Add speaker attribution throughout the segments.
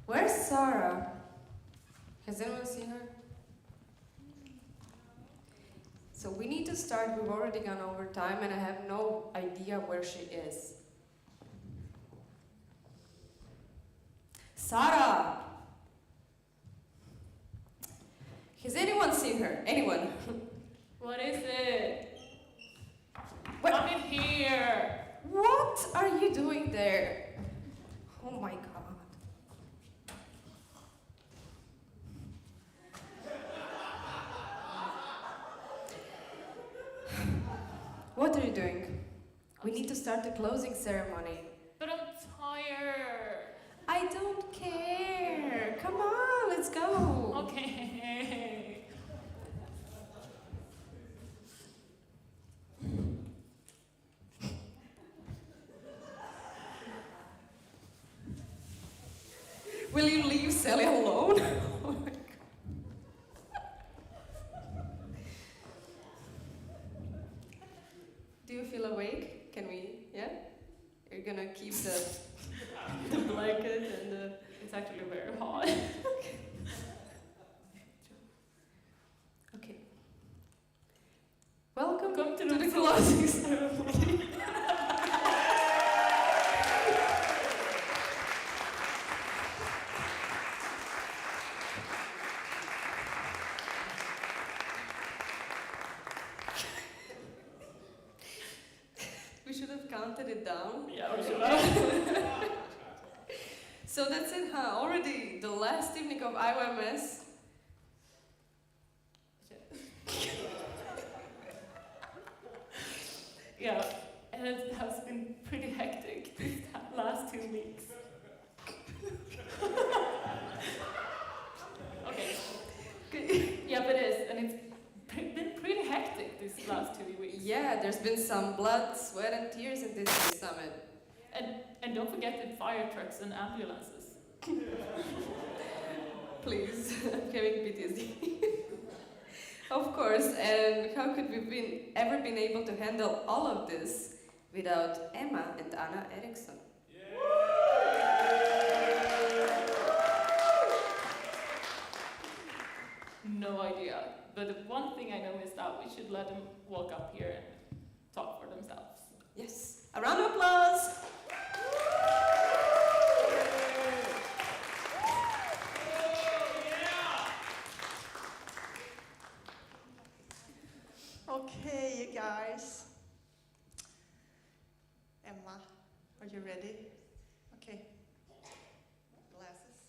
Speaker 1: Where's Sarah? Has anyone seen her? So we need to start. We've already gone over time and I have no idea where she is. Sarah! Has anyone seen her? Anyone?
Speaker 2: What is it?
Speaker 1: What?
Speaker 2: I'm in here.
Speaker 1: What are you doing there? Oh my god. What are you doing? We need to start the closing ceremony.
Speaker 2: But I'm tired.
Speaker 1: I don't care. Come on, let's go.
Speaker 2: Okay.
Speaker 1: Will you leave Sally alone? Oh my god. Do you feel awake? Can we? Yeah? You're gonna keep the blanket and the.
Speaker 2: It's actually very hot.
Speaker 1: Okay. Welcome
Speaker 2: Come
Speaker 1: to the closing ceremony. We should have counted it down.
Speaker 2: Yeah, we should have.
Speaker 1: So that's it, huh? Already the last evening of IYMS.
Speaker 2: Yeah, and it has been pretty hectic these last 2 weeks. Okay. Yeah, but it is, and it's been pretty hectic these last 2 weeks.
Speaker 1: Yeah, there's been some blood, sweat, and tears in this summit.
Speaker 2: And don't forget the fire trucks and ambulances.
Speaker 1: Please, I'm having PTSD. Of course, and how could we ever been able to handle all of this without Emma and Anna Eriksson?
Speaker 2: No idea. But the one thing I know is that we should let them walk up here and talk for themselves.
Speaker 1: Yes, a round of applause!
Speaker 3: Okay, you guys. Emma, are you ready? Okay. Glasses.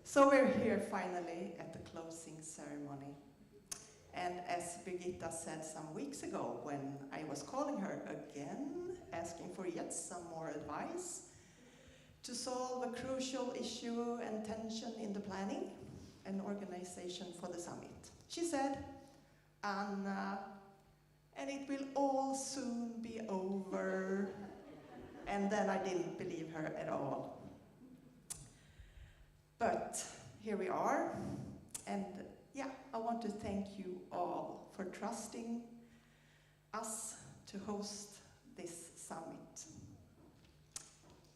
Speaker 3: So we're here finally at the closing ceremony. And as Birgitta said some weeks ago when I was calling her again, asking for yet some more advice to solve a crucial issue and tension in the planning and organization for the summit. She said, Anna, and it will all soon be over. And then I didn't believe her at all. But here we are, and yeah, I want to thank you all for trusting us to host this summit.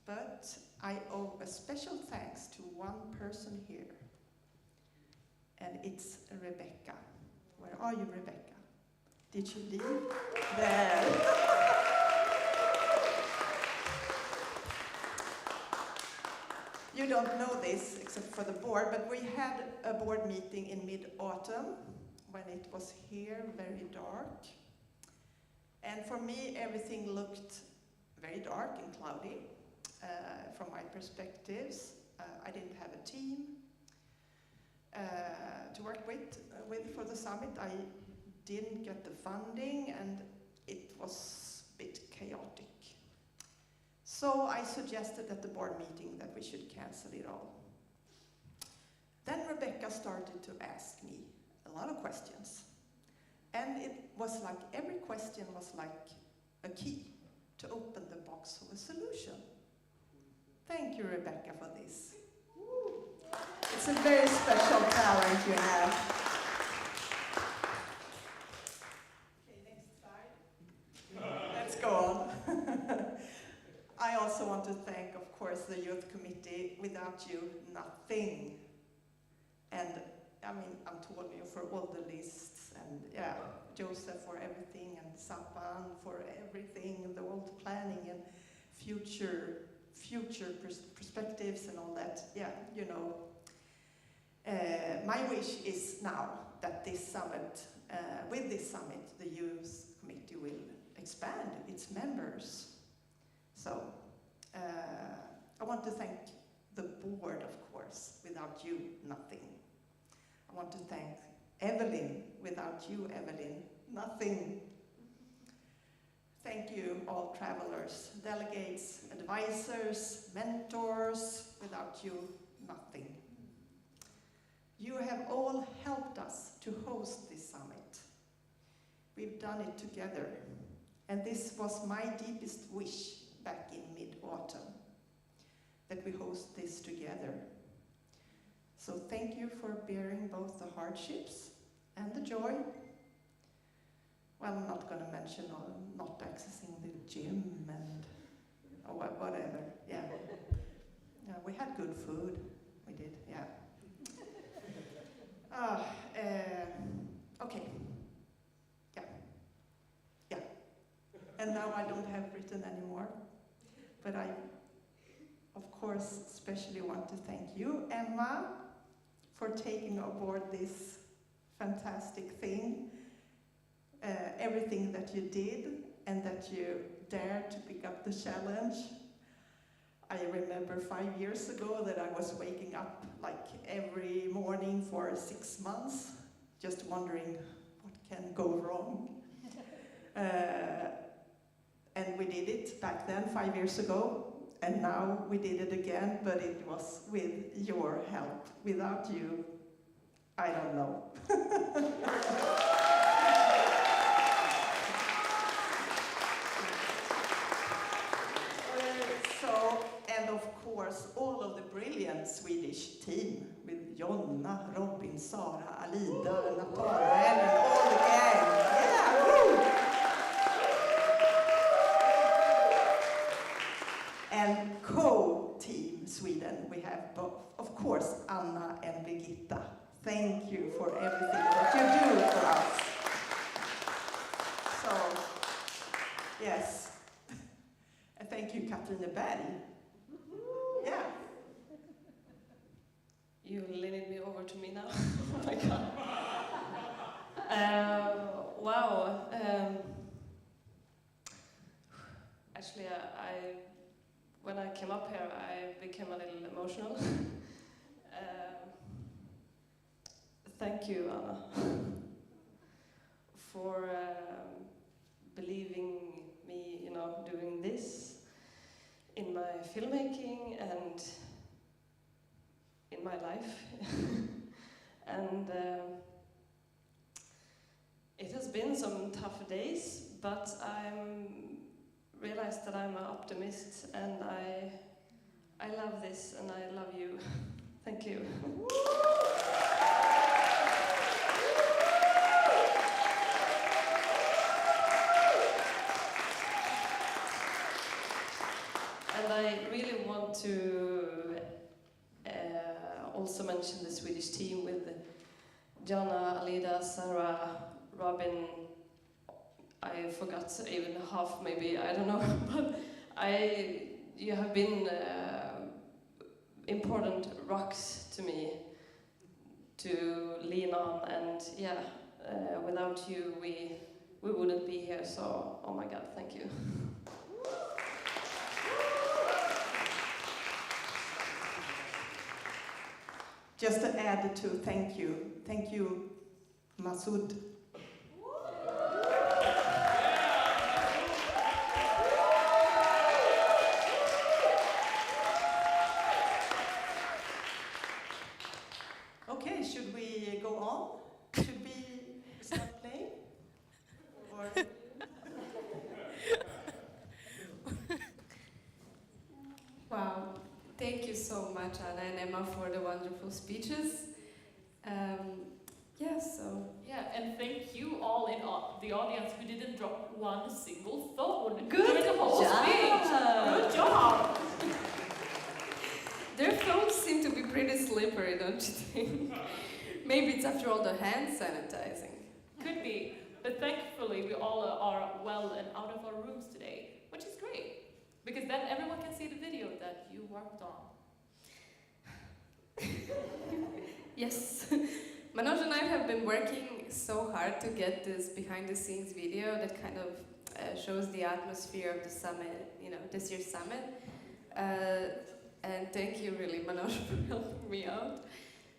Speaker 3: But I owe a special thanks to one person here, and it's Rebecca. Where are you, Rebecca? Did she leave? There. You don't know this, except for the board, but we had a board meeting in mid-autumn, when it was here, very dark. And for me, everything looked very dark and cloudy, from my perspectives. I didn't have a team to work with for the summit. I didn't get the funding, and it was a bit chaotic. So I suggested at the board meeting that we should cancel it all. Then Rebecca started to ask me a lot of questions. And it was like every question was like a key to open the box of a solution. Thank you, Rebecca, for this. It's a very special talent you have. Okay, next slide. Let's go on. I also want to thank, of course, the youth committee. Without you, nothing. And I mean, Antonio for all the lists, and yeah, Joseph for everything, and Sapan for everything, and all the planning and future perspectives and all that. Yeah, you know. My wish is now that this summit, with this summit, the youth committee will expand its members. So, I want to thank the board, of course. Without you, nothing. I want to thank Evelyn. Without you, Evelyn, nothing. Thank you, all travelers, delegates, advisors, mentors. Without you, nothing. You have all helped us to host this summit. We've done it together, and this was my deepest wish back in mid-autumn, that we host this together. So thank you for bearing both the hardships and the joy. Well, I'm not going to mention not accessing the gym and whatever. Yeah. We had good food. We did, yeah. Okay. Yeah. And now I don't have written anymore. But I, of course, especially want to thank you, Emma, for taking aboard this fantastic thing. Everything that you did and that you dared to pick up the challenge. I remember 5 years ago that I was waking up like every morning for 6 months, just wondering what can go wrong. And we did it back then, 5 years ago, and now we did it again, but it was with your help. Without you, I don't know. And of course, all of the brilliant Swedish team with Jonna, Robin, Sara, Alida, Natalia, and all the gang. Yeah, woo! And co-team Sweden, we have both, of course, Anna and Birgitta. Thank you for everything that you do for us. So, yes. And thank you, Katrine Berg. Yeah.
Speaker 1: You leaned me over to me now. Oh my god. Wow. Actually, when I came up here, I became a little emotional. Thank you, Anna, for believing me, doing this in my filmmaking and in my life. And it has been some tough days, but I'm realized that I'm an optimist, and I love this, and I love you. Thank you. And I really want to also mention the Swedish team with Jonna, Alida, Sarah, Robin. I forgot even half, maybe, I don't know. But you have been important rocks to me to lean on, and yeah, without you we wouldn't be here. So, oh my God, thank you.
Speaker 3: Just to add to thank you, Masoud. Okay, should we go on? Should we start playing? Or
Speaker 1: Wow, thank you so much, Anna and Emma, for the wonderful speeches.
Speaker 2: Yeah, and thank you all in the audience who didn't drop one single phone
Speaker 1: Good
Speaker 2: during the whole
Speaker 1: job.
Speaker 2: speech. Good job.
Speaker 1: don't you think? Maybe it's after all the hand sanitizing.
Speaker 2: Could be, but thankfully we all are well and out of our rooms today, which is great, because then everyone can see the video that you worked on.
Speaker 1: Yes. Manoj and I have been working so hard to get this behind-the-scenes video that kind of shows the atmosphere of the summit, this year's summit. And thank you really, Manoj, for helping me out.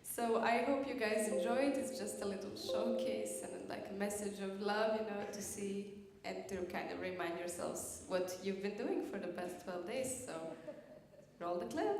Speaker 1: So I hope you guys enjoyed. It's just a little showcase and like a message of love, to see and to kind of remind yourselves what you've been doing for the past 12 days. So roll the clip.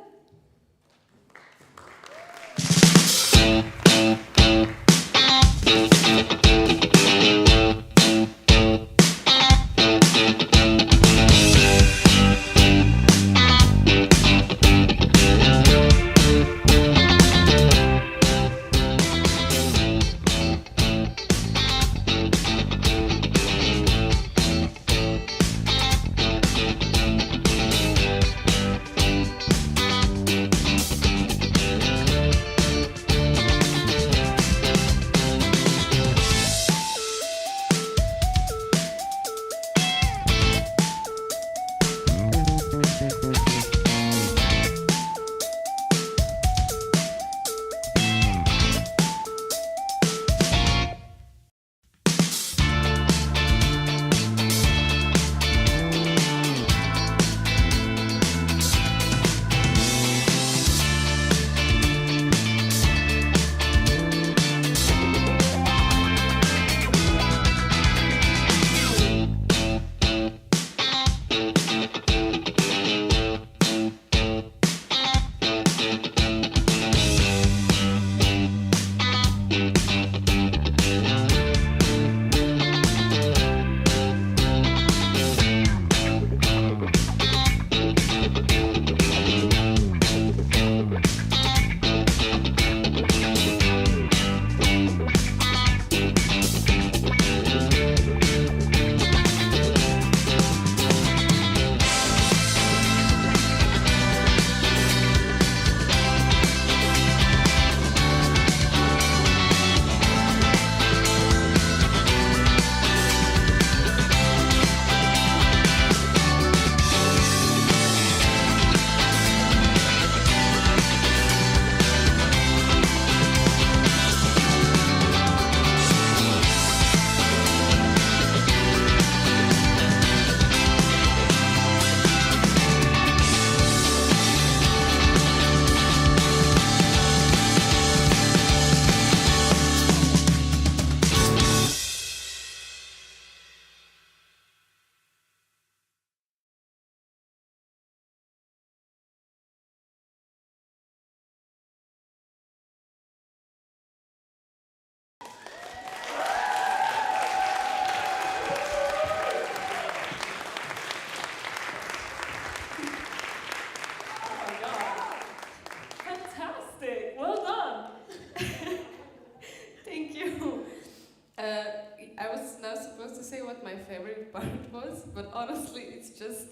Speaker 1: But honestly, it's just,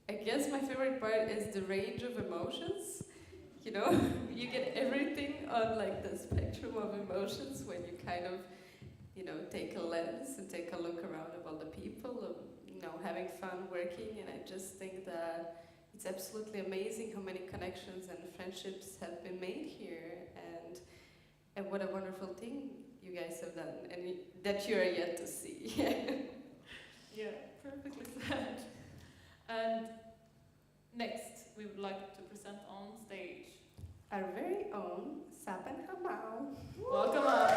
Speaker 1: I guess my favorite part is the range of emotions. You get everything on like the spectrum of emotions when you kind of, take a lens and take a look around of all the people, having fun working. And I just think that it's absolutely amazing how many connections and friendships have been made here, and what a wonderful thing you guys have done, and that you are yet to see.
Speaker 2: Yeah, perfectly said. And next, we would like to present on stage
Speaker 1: our very own Saben Hamau.
Speaker 2: Welcome up.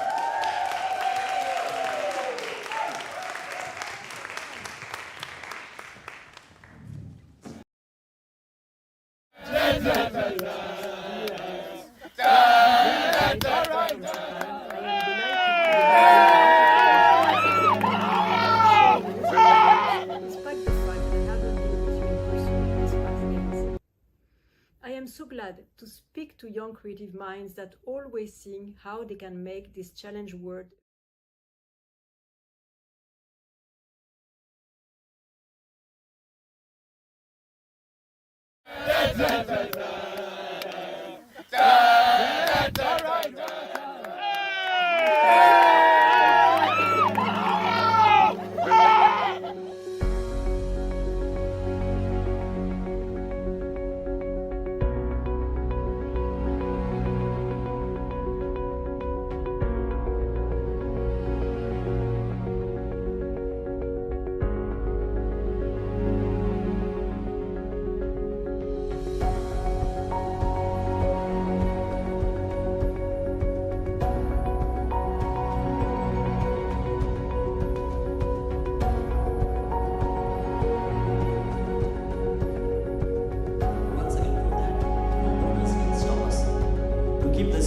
Speaker 4: So glad to speak to young creative minds that always seeing how they can make this challenge world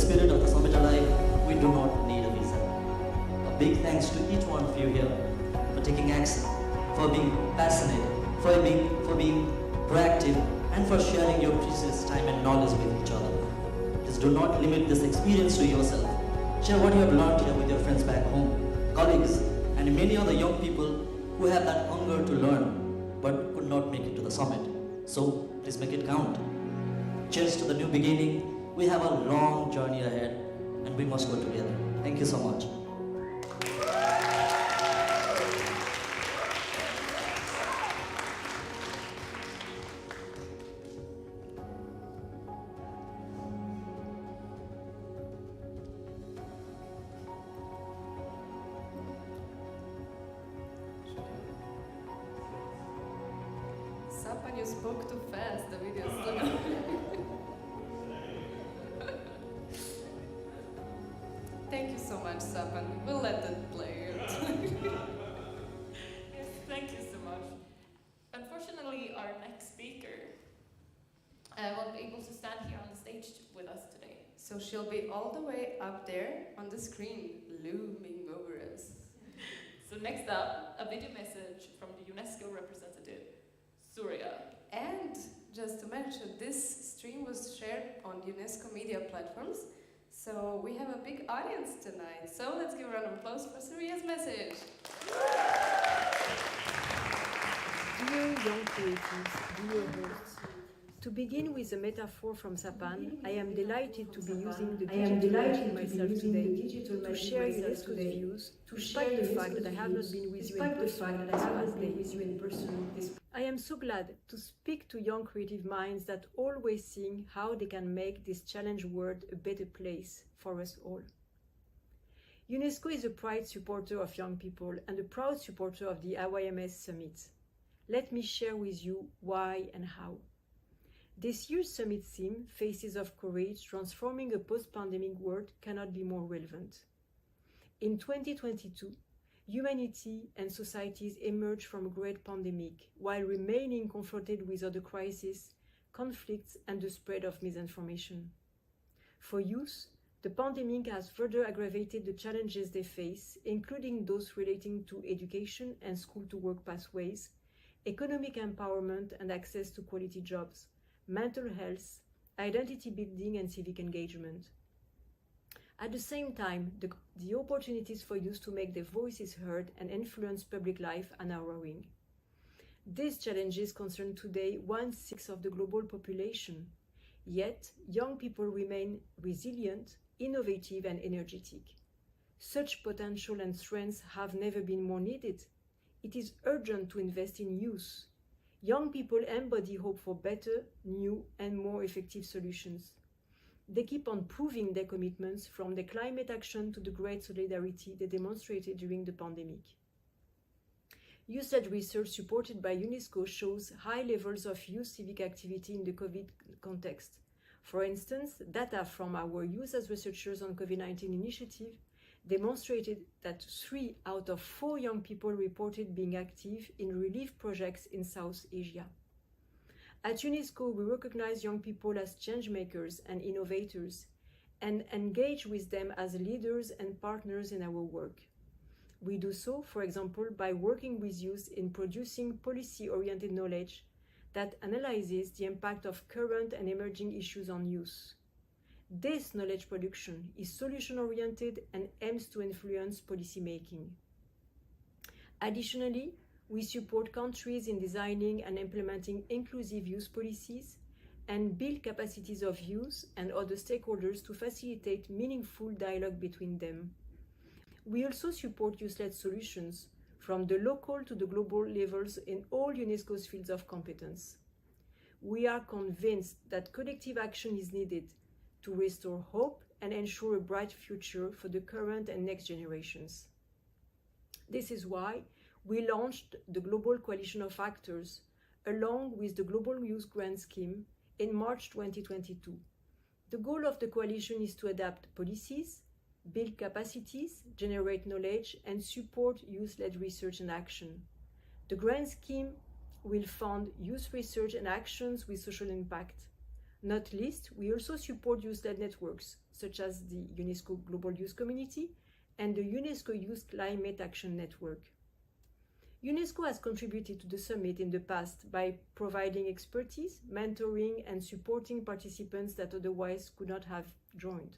Speaker 5: spirit of the summit alive, we do not need a visa. A big thanks to each one of you here for taking action, for being passionate, for being proactive, and for sharing your precious time and knowledge with each other. Please do not limit this experience to yourself. Share what you have learned here with your friends back home, colleagues, and many other young people who have that hunger to learn but could not make it to the summit. So please make it count. Cheers to the new beginning. We have a long journey ahead and we must go together. Thank you so much.
Speaker 1: Sapan, you spoke too fast. The video is still. Thank you so much, Sapan. We'll let that play.
Speaker 2: Yes, thank you so much. Unfortunately, our next speaker won't be able to stand here on the stage with us today.
Speaker 1: So she'll be all the way up there on the screen, looming over us.
Speaker 2: So next up, a video message from the UNESCO representative, Surya.
Speaker 1: And just to mention, this stream was shared on UNESCO media platforms, so we have a big audience tonight. So let's give a round of applause for Surya's message.
Speaker 4: Dear young creatives, dear hosts, to begin with a metaphor from Sapan, I am delighted to be using the digital machine myself today to share UNESCO's views, despite the fact that I have not been with you in person. I am so glad to speak to young creative minds that always seeing how they can make this challenge world a better place for us all. UNESCO is a proud supporter of young people and a proud supporter of the IYMS Summit. Let me share with you why and how. This year's summit theme, Faces of Courage, Transforming a Post-Pandemic World, cannot be more relevant. In 2022, humanity and societies emerged from a great pandemic while remaining confronted with other crises, conflicts, and the spread of misinformation. For youth, the pandemic has further aggravated the challenges they face, including those relating to education and school-to-work pathways, economic empowerment and access to quality jobs, mental health, identity building, and civic engagement. At the same time, the opportunities for youth to make their voices heard and influence public life are narrowing. These challenges concern today 1/6 of the global population. Yet, young people remain resilient, innovative, and energetic. Such potential and strengths have never been more needed. It is urgent to invest in youth. Young people embody hope for better, new, and more effective solutions. They keep on proving their commitments, from the climate action to the great solidarity they demonstrated during the pandemic. Youth-led research supported by UNESCO shows high levels of youth civic activity in the COVID context. For instance, data from our Youth as Researchers on COVID-19 initiative demonstrated that 3 out of 4 young people reported being active in relief projects in South Asia. At UNESCO, we recognize young people as change makers and innovators and engage with them as leaders and partners in our work. We do so, for example, by working with youth in producing policy-oriented knowledge that analyzes the impact of current and emerging issues on youth. This knowledge production is solution-oriented and aims to influence policymaking. Additionally, we support countries in designing and implementing inclusive youth policies and build capacities of youth and other stakeholders to facilitate meaningful dialogue between them. We also support youth-led solutions from the local to the global levels in all UNESCO's fields of competence. We are convinced that collective action is needed to restore hope and ensure a bright future for the current and next generations. This is why we launched the Global Coalition of Actors, along with the Global Youth Grant Scheme, in March 2022. The goal of the coalition is to adapt policies, build capacities, generate knowledge, and support youth-led research and action. The grant scheme will fund youth research and actions with social impact. Not least, we also support youth-led networks, such as the UNESCO Global Youth Community and the UNESCO Youth Climate Action Network. UNESCO has contributed to the summit in the past by providing expertise, mentoring, and supporting participants that otherwise could not have joined.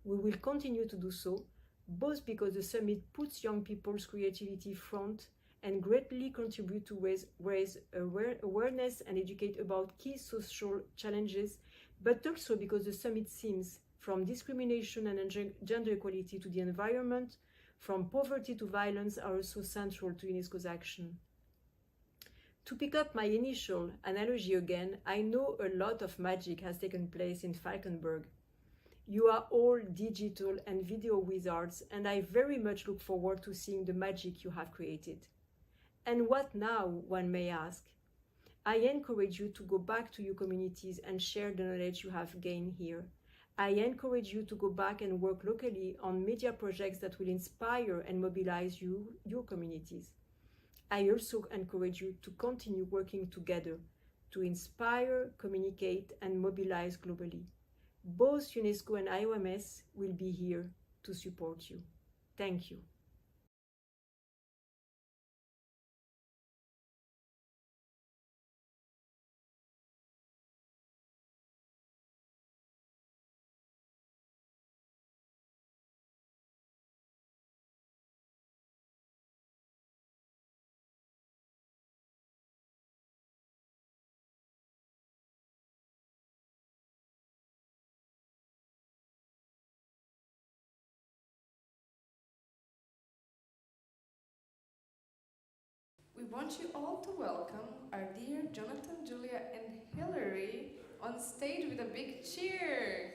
Speaker 4: We will continue to do so, both because the summit puts young people's creativity front and greatly contribute to raise awareness and educate about key social challenges, but also because the summit themes, from discrimination and gender equality to the environment, from poverty to violence, are also central to UNESCO's action. To pick up my initial analogy again, I know a lot of magic has taken place in Falkenberg. You are all digital and video wizards, and I very much look forward to seeing the magic you have created. And what now, one may ask? I encourage you to go back to your communities and share the knowledge you have gained here. I encourage you to go back and work locally on media projects that will inspire and mobilize your communities. I also encourage you to continue working together to inspire, communicate, and mobilize globally. Both UNESCO and IYMS will be here to support you. Thank you.
Speaker 1: We want you all to welcome our dear Jonathan, Julia, and Hillary on stage with a big cheer.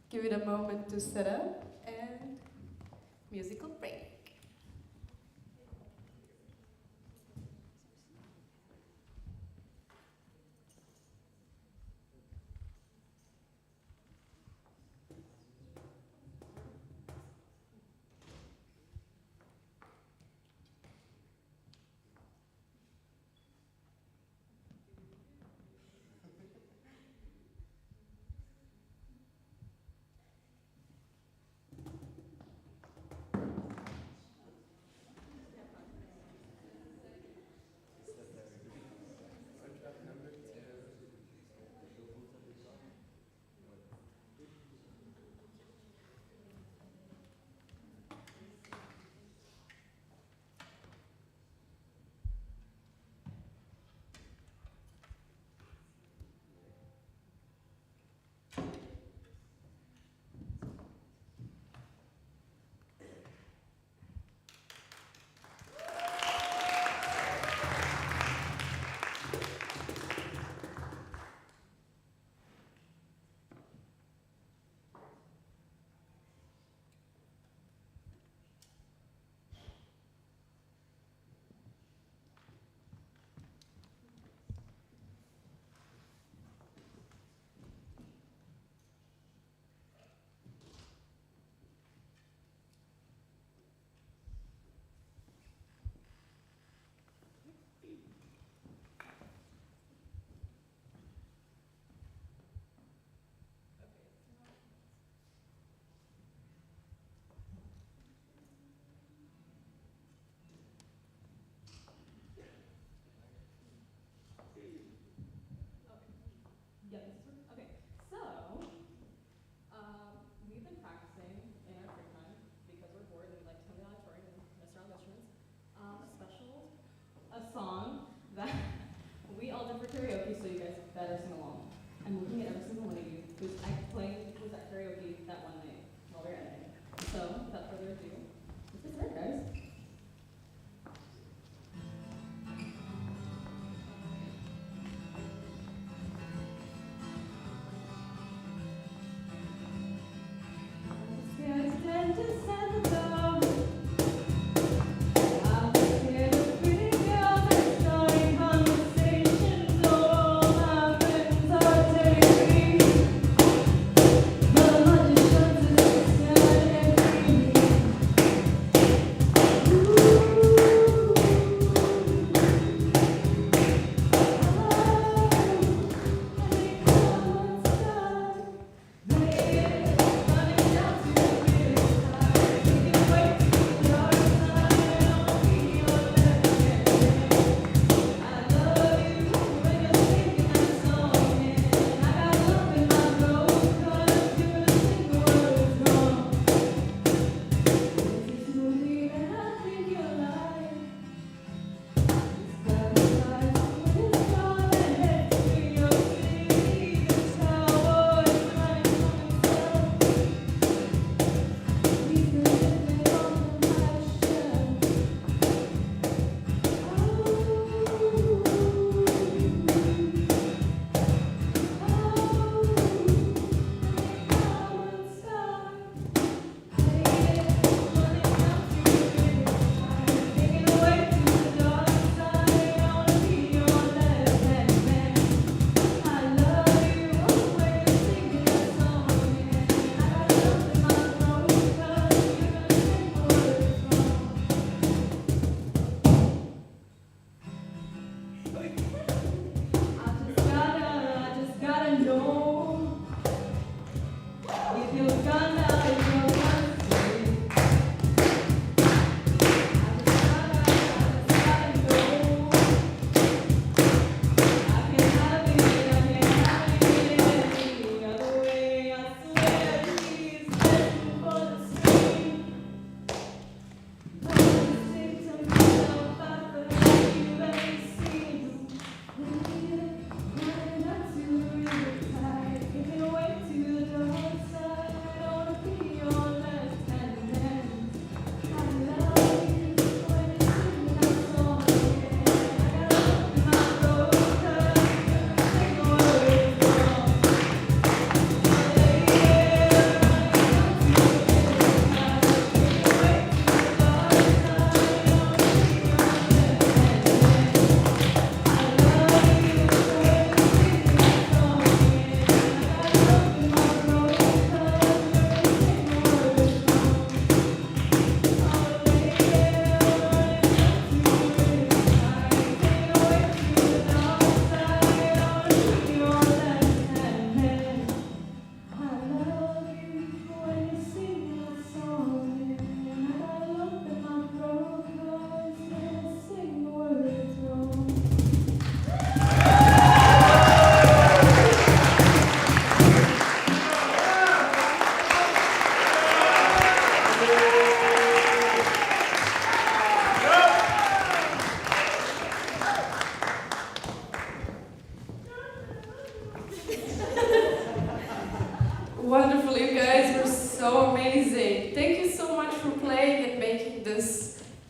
Speaker 1: Give it a moment to set up and musical break.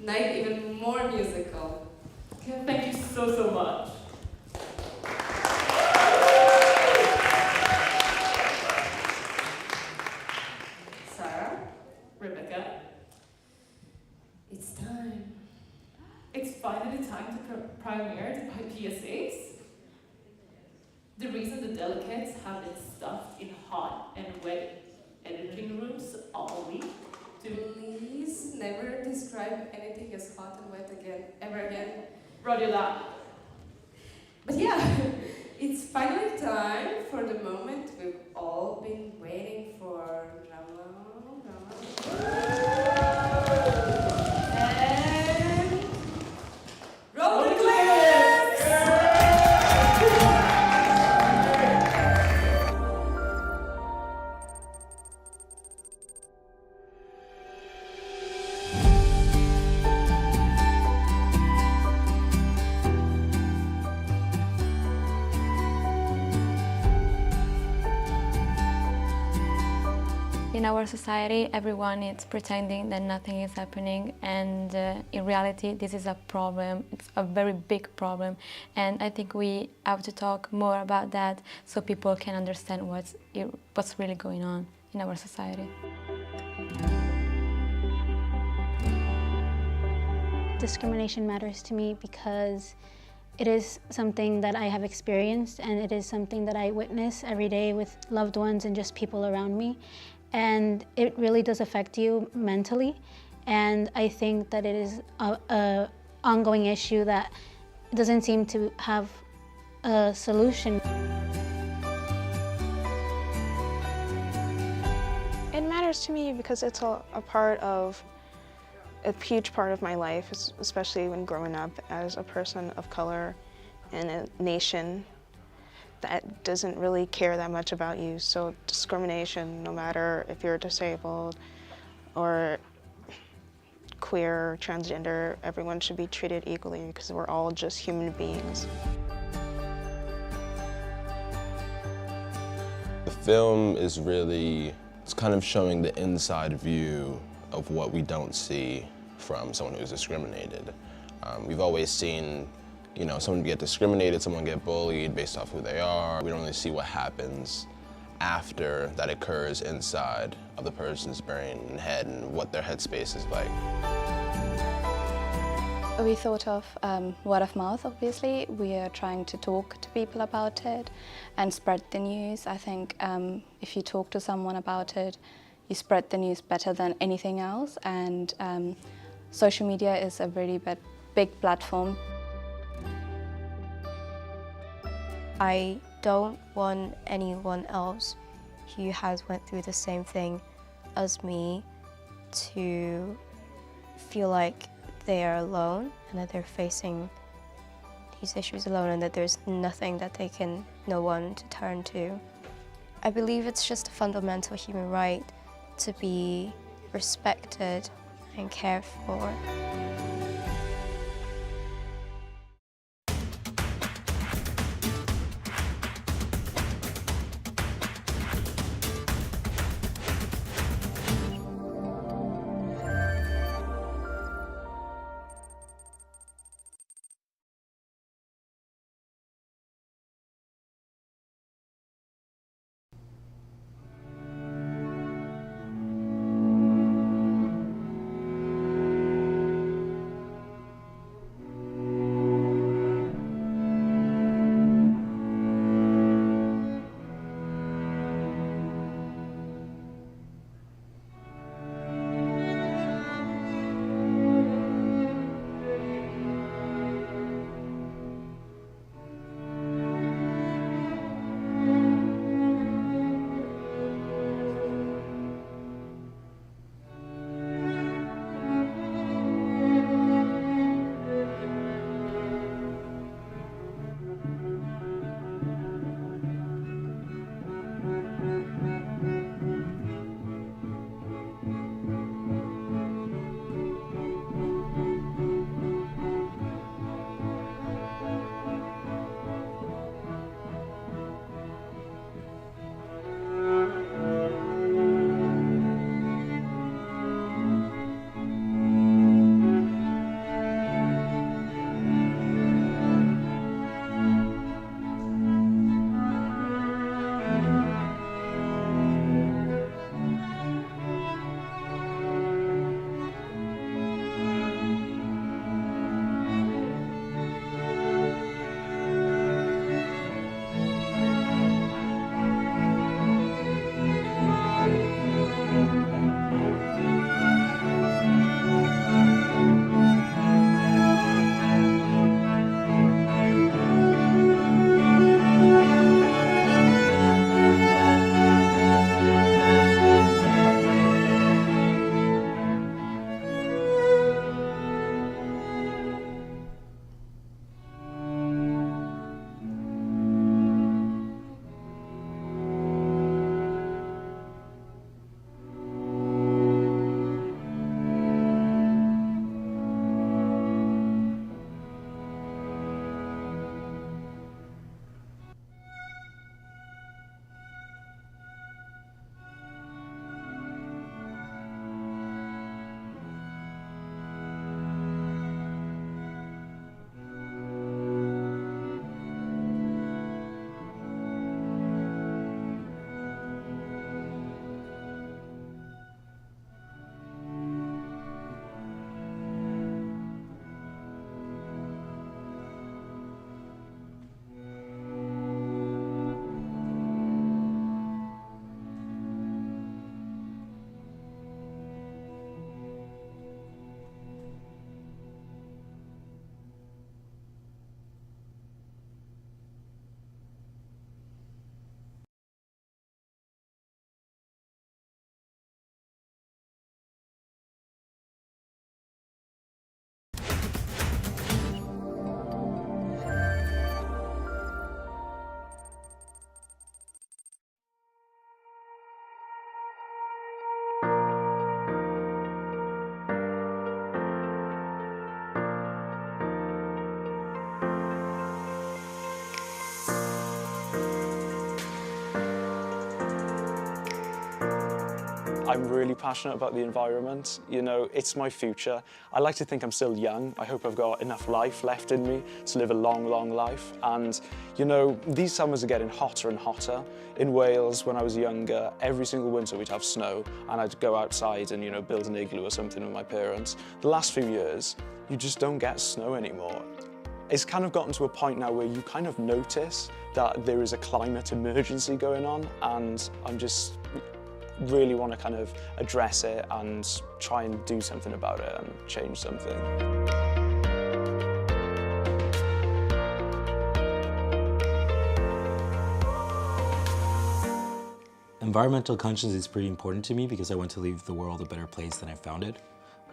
Speaker 6: night even more musical.
Speaker 2: Okay, thank you so much.
Speaker 6: Sarah,
Speaker 2: Rebecca,
Speaker 6: it's time.
Speaker 2: it's finally time to premiere the PSAs. The reason the delegates have been stuffed in hot and wet editing rooms all week to...
Speaker 6: Please never describe anything as hot and wet again, ever again.
Speaker 2: Roger that.
Speaker 6: But yeah, it's finally time for the moment we've all been waiting for. And roll the clips!
Speaker 7: In our society, everyone is pretending that nothing is happening, and in reality, this is a problem. It's a very big problem, and I think we have to talk more about that so people can understand what's really going on in our society.
Speaker 8: Discrimination matters to me because it is something that I have experienced, and it is something that I witness every day with loved ones and just people around me. And it really does affect you mentally. And I think that it is an ongoing issue that doesn't seem to have a solution.
Speaker 9: It matters to me because it's a huge part of my life, especially when growing up as a person of color in a nation that doesn't really care that much about you. So discrimination, no matter if you're disabled or queer or transgender, everyone should be treated equally because we're all just human beings.
Speaker 10: The film is it's kind of showing the inside view of what we don't see from someone who's discriminated. We've always seen someone get discriminated, someone get bullied based off who they are. We don't really see what happens after that occurs inside of the person's brain and head and what their headspace is like.
Speaker 7: We thought of word of mouth, obviously. We are trying to talk to people about it and spread the news. I think if you talk to someone about it, you spread the news better than anything else. And social media is a really big platform.
Speaker 11: I don't want anyone else who has went through the same thing as me to feel like they are alone and that they're facing these issues alone and that there's nothing that no one to turn to. I believe it's just a fundamental human right to be respected and cared for.
Speaker 12: I'm really passionate about the environment. You know, it's my future. I like to think I'm still young. I hope I've got enough life left in me to live a long, long life. And, you know, these summers are getting hotter and hotter. In Wales, when I was younger, every single winter we'd have snow and I'd go outside and, you know, build an igloo or something with my parents. The last few years, you just don't get snow anymore. It's kind of gotten to a point now where you kind of notice that there is a climate emergency going on, and I'm just really want to kind of address it and try and do something about it and change something.
Speaker 13: Environmental conscience is pretty important to me because I want to leave the world a better place than I found it.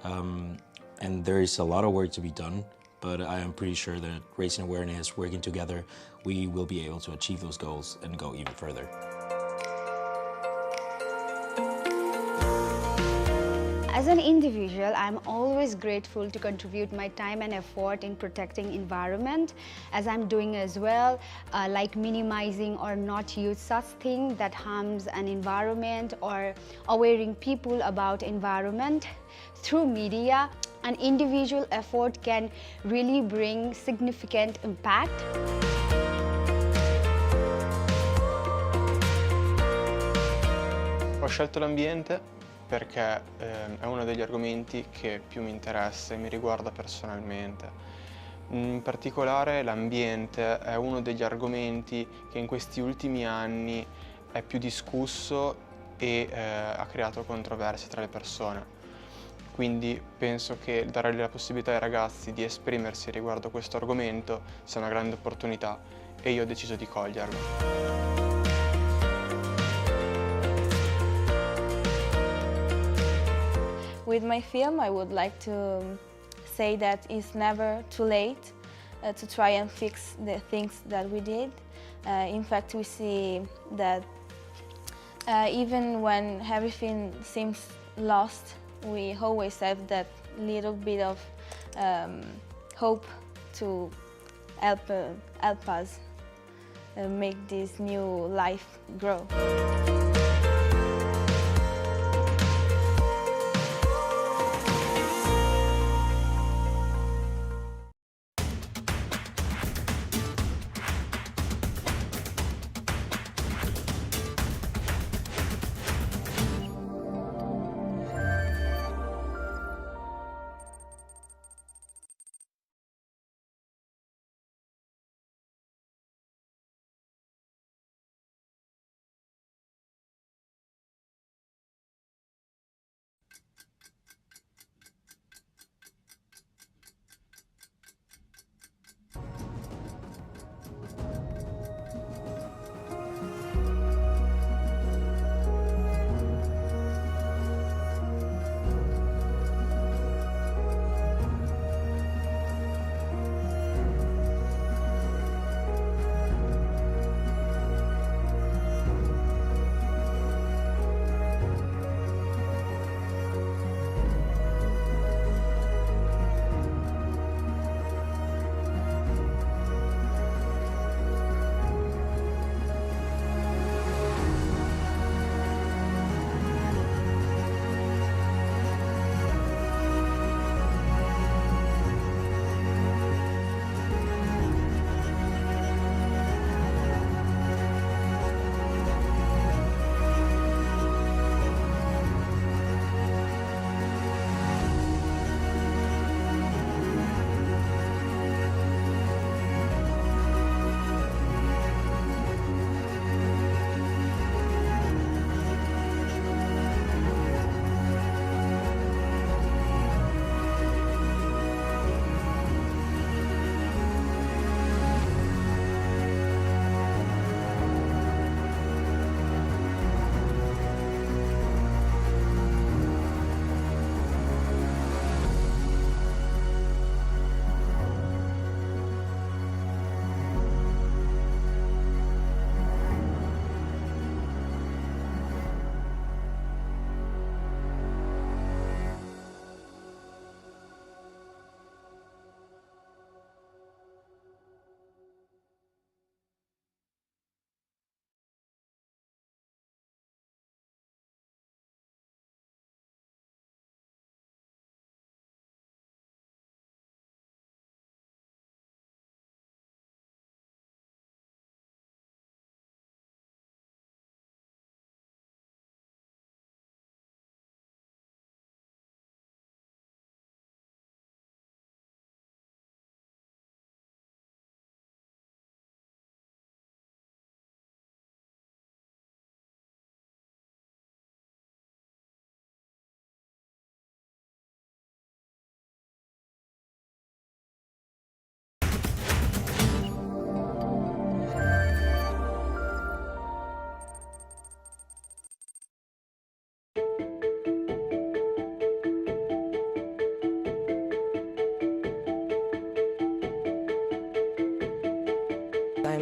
Speaker 13: And there is a lot of work to be done, but I am pretty sure that raising awareness, working together, we will be able to achieve those goals and go even further.
Speaker 14: As an individual, I'm always grateful to contribute my time and effort in protecting environment, as I'm doing as well, like minimizing or not use such thing that harms an environment or awareing people about environment. Through media, an individual effort can really bring significant impact.
Speaker 15: Ho scelto l'ambiente perché è uno degli argomenti che più mi interessa e mi riguarda personalmente. In particolare l'ambiente è uno degli argomenti che in questi ultimi anni è più discusso e ha creato controversie tra le persone. Quindi penso che dare la possibilità ai ragazzi di esprimersi riguardo questo argomento sia una grande opportunità e io ho deciso di coglierlo.
Speaker 16: With my film, I would like to say that it's never too late to try and fix the things that we did. In fact, we see that even when everything seems lost, we always have that little bit of hope to help us make this new life grow.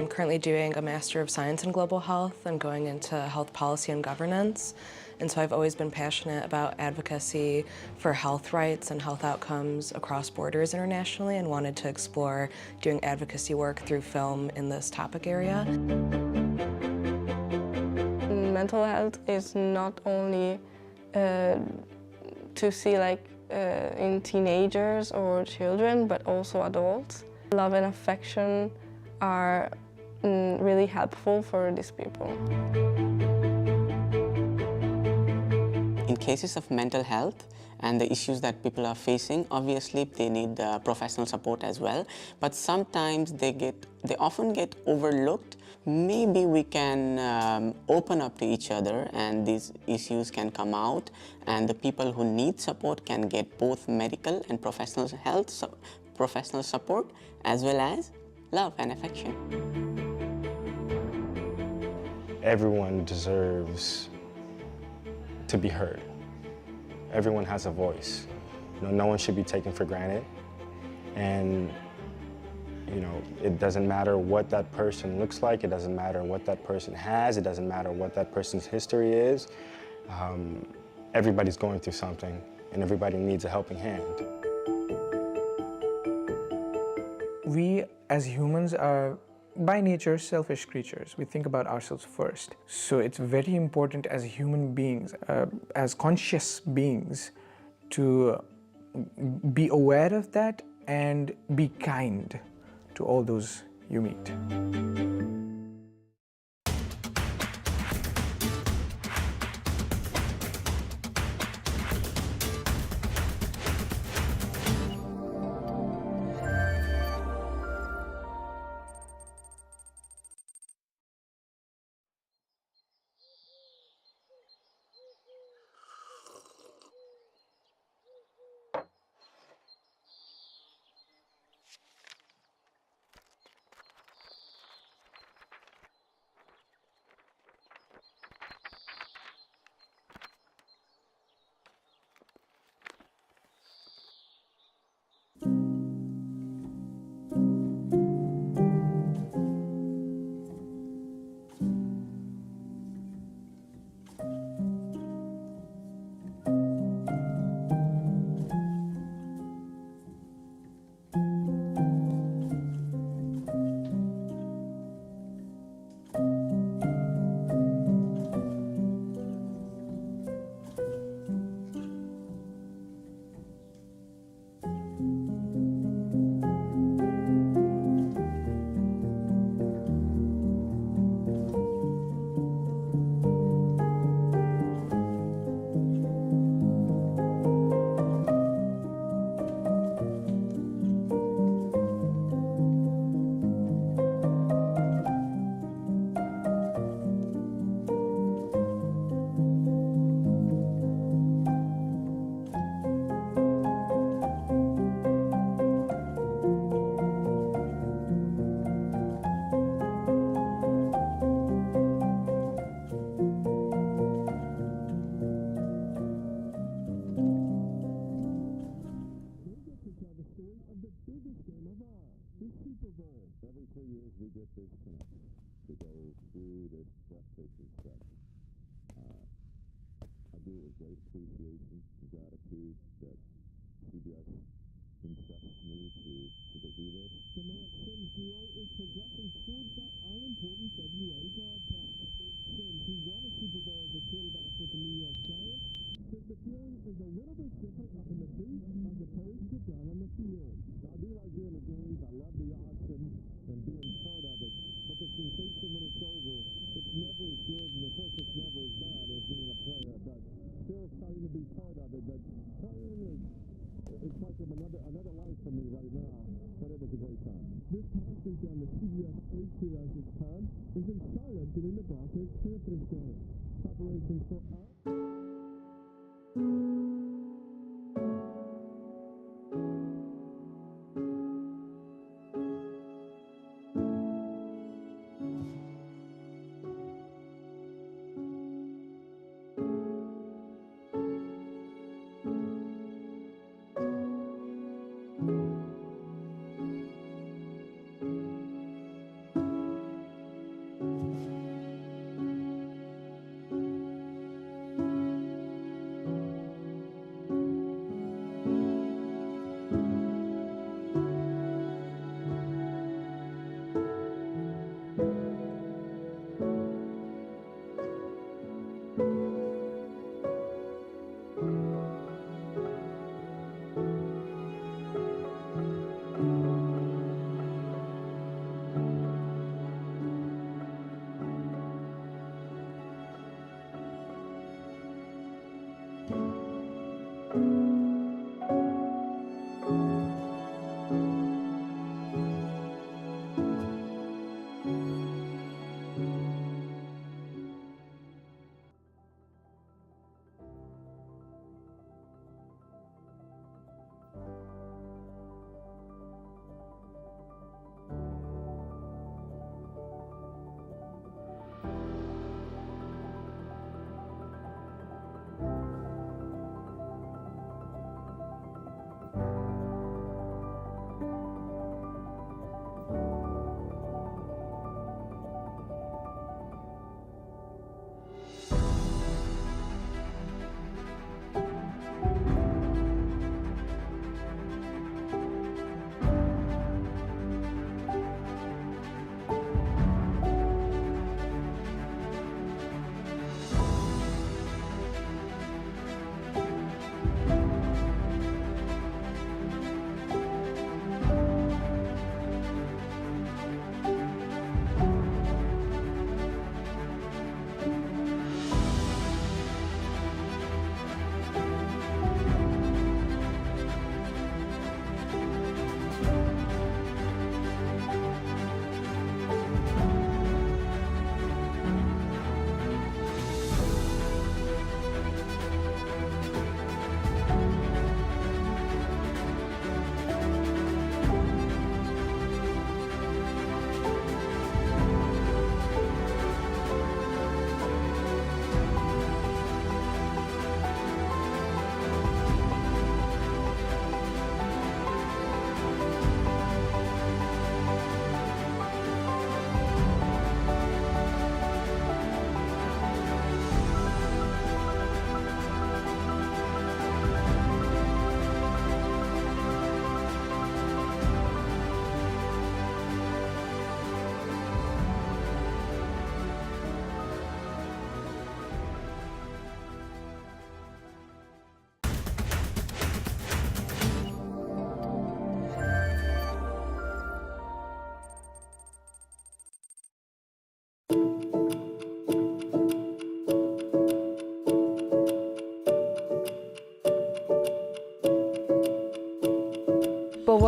Speaker 17: I'm currently doing a Master of Science in Global Health and going into health policy and governance. And so I've always been passionate about advocacy for health rights and health outcomes across borders internationally, and wanted to explore doing advocacy work through film in this topic area.
Speaker 18: Mental health is not only to see in teenagers or children, but also adults. Love and affection are really helpful for these people.
Speaker 19: In cases of mental health and the issues that people are facing, obviously they need professional support as well, but sometimes they often get overlooked. Maybe we can open up to each other and these issues can come out, and the people who need support can get both medical and professional support as well as love and affection.
Speaker 12: Everyone deserves to be heard. Everyone has a voice. No one should be taken for granted. And it doesn't matter what that person looks like, it doesn't matter what that person has, it doesn't matter what that person's history is. Everybody's going through something, and everybody needs a helping hand.
Speaker 20: We as humans are by nature selfish creatures. We think about ourselves first. So it's very important as human beings, as conscious beings, to be aware of that and be kind to all those you meet.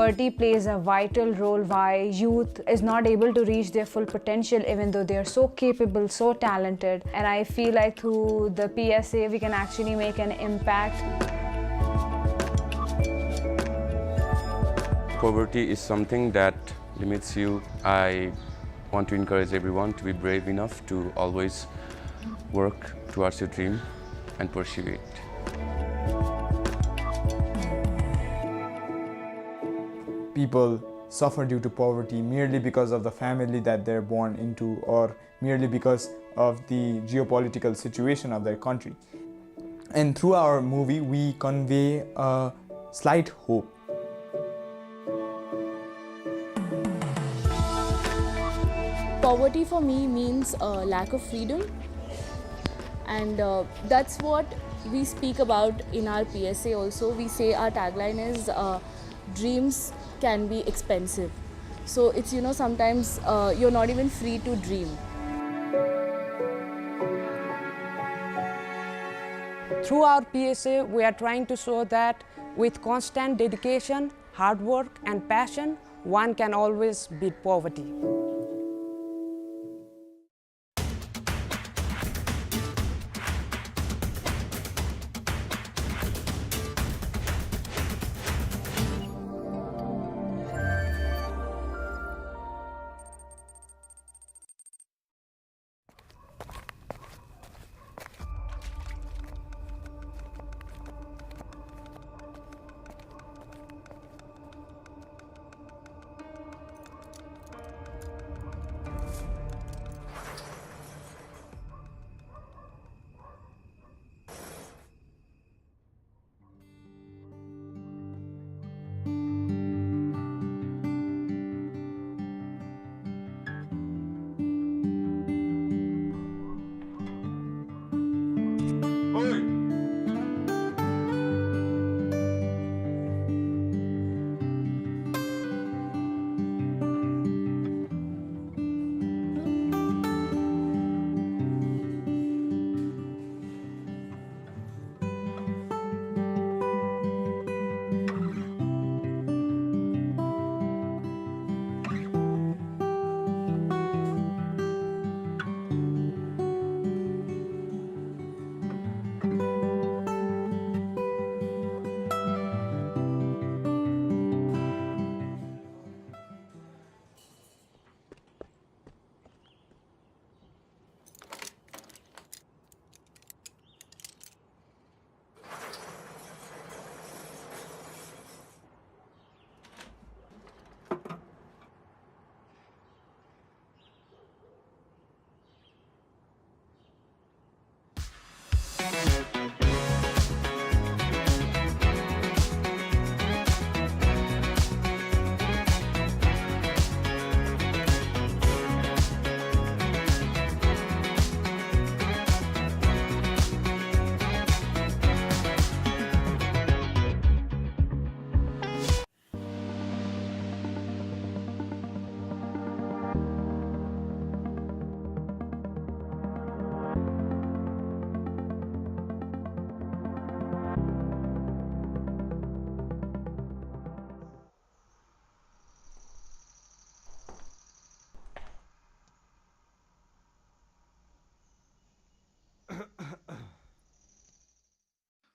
Speaker 21: poverty plays a vital role why youth is not able to reach their full potential even though they are so capable, so talented. And I feel like through the PSA we can actually make an impact.
Speaker 22: Poverty is something that limits you. I want to encourage everyone to be brave enough to always work towards your dream and pursue it.
Speaker 23: People suffer due to poverty merely because of the family that they're born into or merely because of the geopolitical situation of their country. And through our movie, we convey a slight hope.
Speaker 24: Poverty for me means lack of freedom, and that's what we speak about in our PSA also. We say our tagline is dreams can be expensive. So it's, sometimes you're not even free to dream.
Speaker 25: Through our PSA, we are trying to show that with constant dedication, hard work and passion, one can always beat poverty.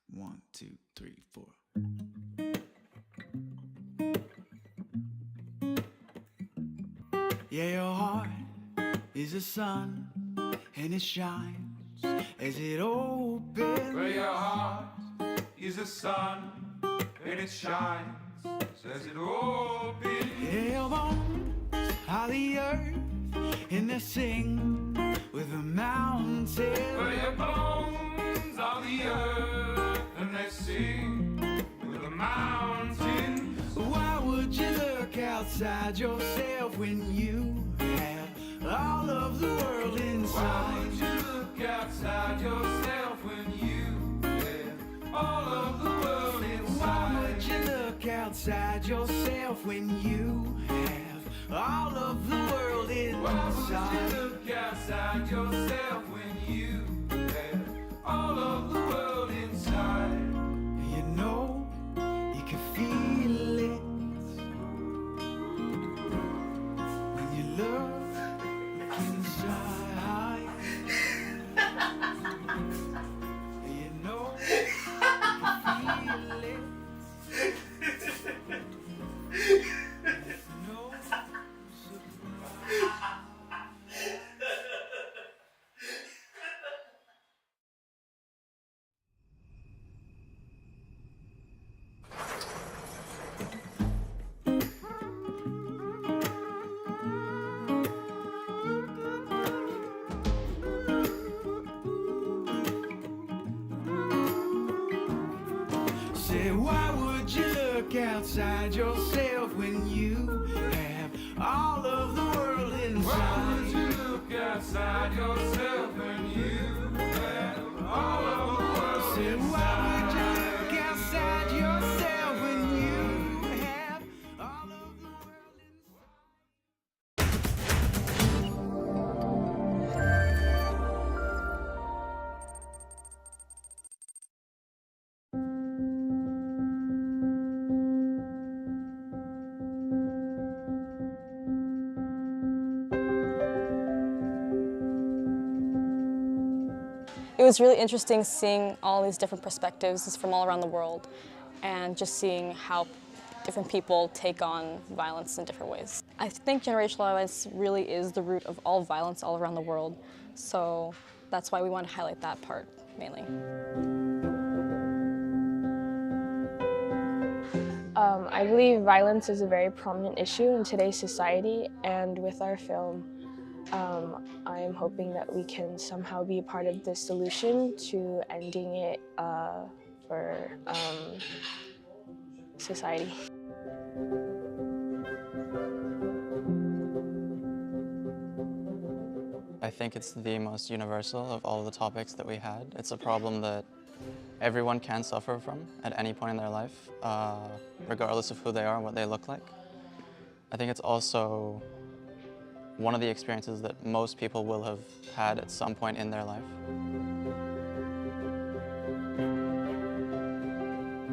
Speaker 26: One, two, three, four. Yeah, your heart is a sun, and it shines as it opens.
Speaker 27: Well, your heart is a sun, and it shines as it opens.
Speaker 26: Yeah, your bones are the earth, and they sing with the mountains.
Speaker 27: Well, your bones are the earth, and they sing with the mountains.
Speaker 26: Why would you look outside yourself when you have all of the world inside?
Speaker 27: Why would you look outside yourself when you have all of the world inside?
Speaker 26: Why would you look outside yourself when you have all of the world inside?
Speaker 27: Why would you look outside yourself when you have all of the world inside?
Speaker 26: You know, you can feel it outside yourself when you have all of the world inside? Why would you look outside yourself when you have all of the world inside? Why would you look outside yourself when you have all of the world
Speaker 1: It was really interesting seeing all these different perspectives from all around the world and just seeing how different people take on violence in different ways. I think generational violence really is the root of all violence all around the world, so that's why we want to highlight that part mainly.
Speaker 2: I believe violence is a very prominent issue in today's society, and with our film, I am hoping that we can somehow be a part of the solution to ending it for society.
Speaker 3: I think it's the most universal of all the topics that we had. It's a problem that everyone can suffer from at any point in their life, regardless of who they are and what they look like. I think it's also one of the experiences that most people will have had at some point in their life.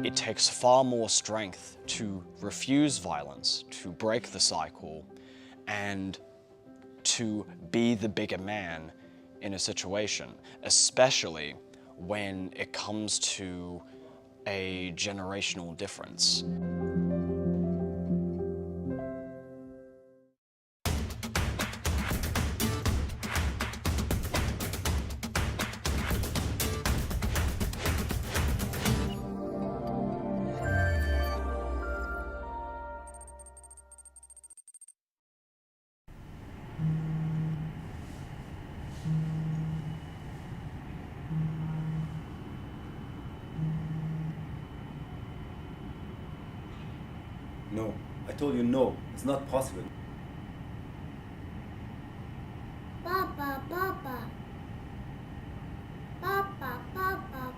Speaker 4: It takes far more strength to refuse violence, to break the cycle, and to be the bigger man in a situation, especially when it comes to a generational difference.
Speaker 5: No, I told you no, it's not possible.
Speaker 6: Papa, Papa. Papa, Papa.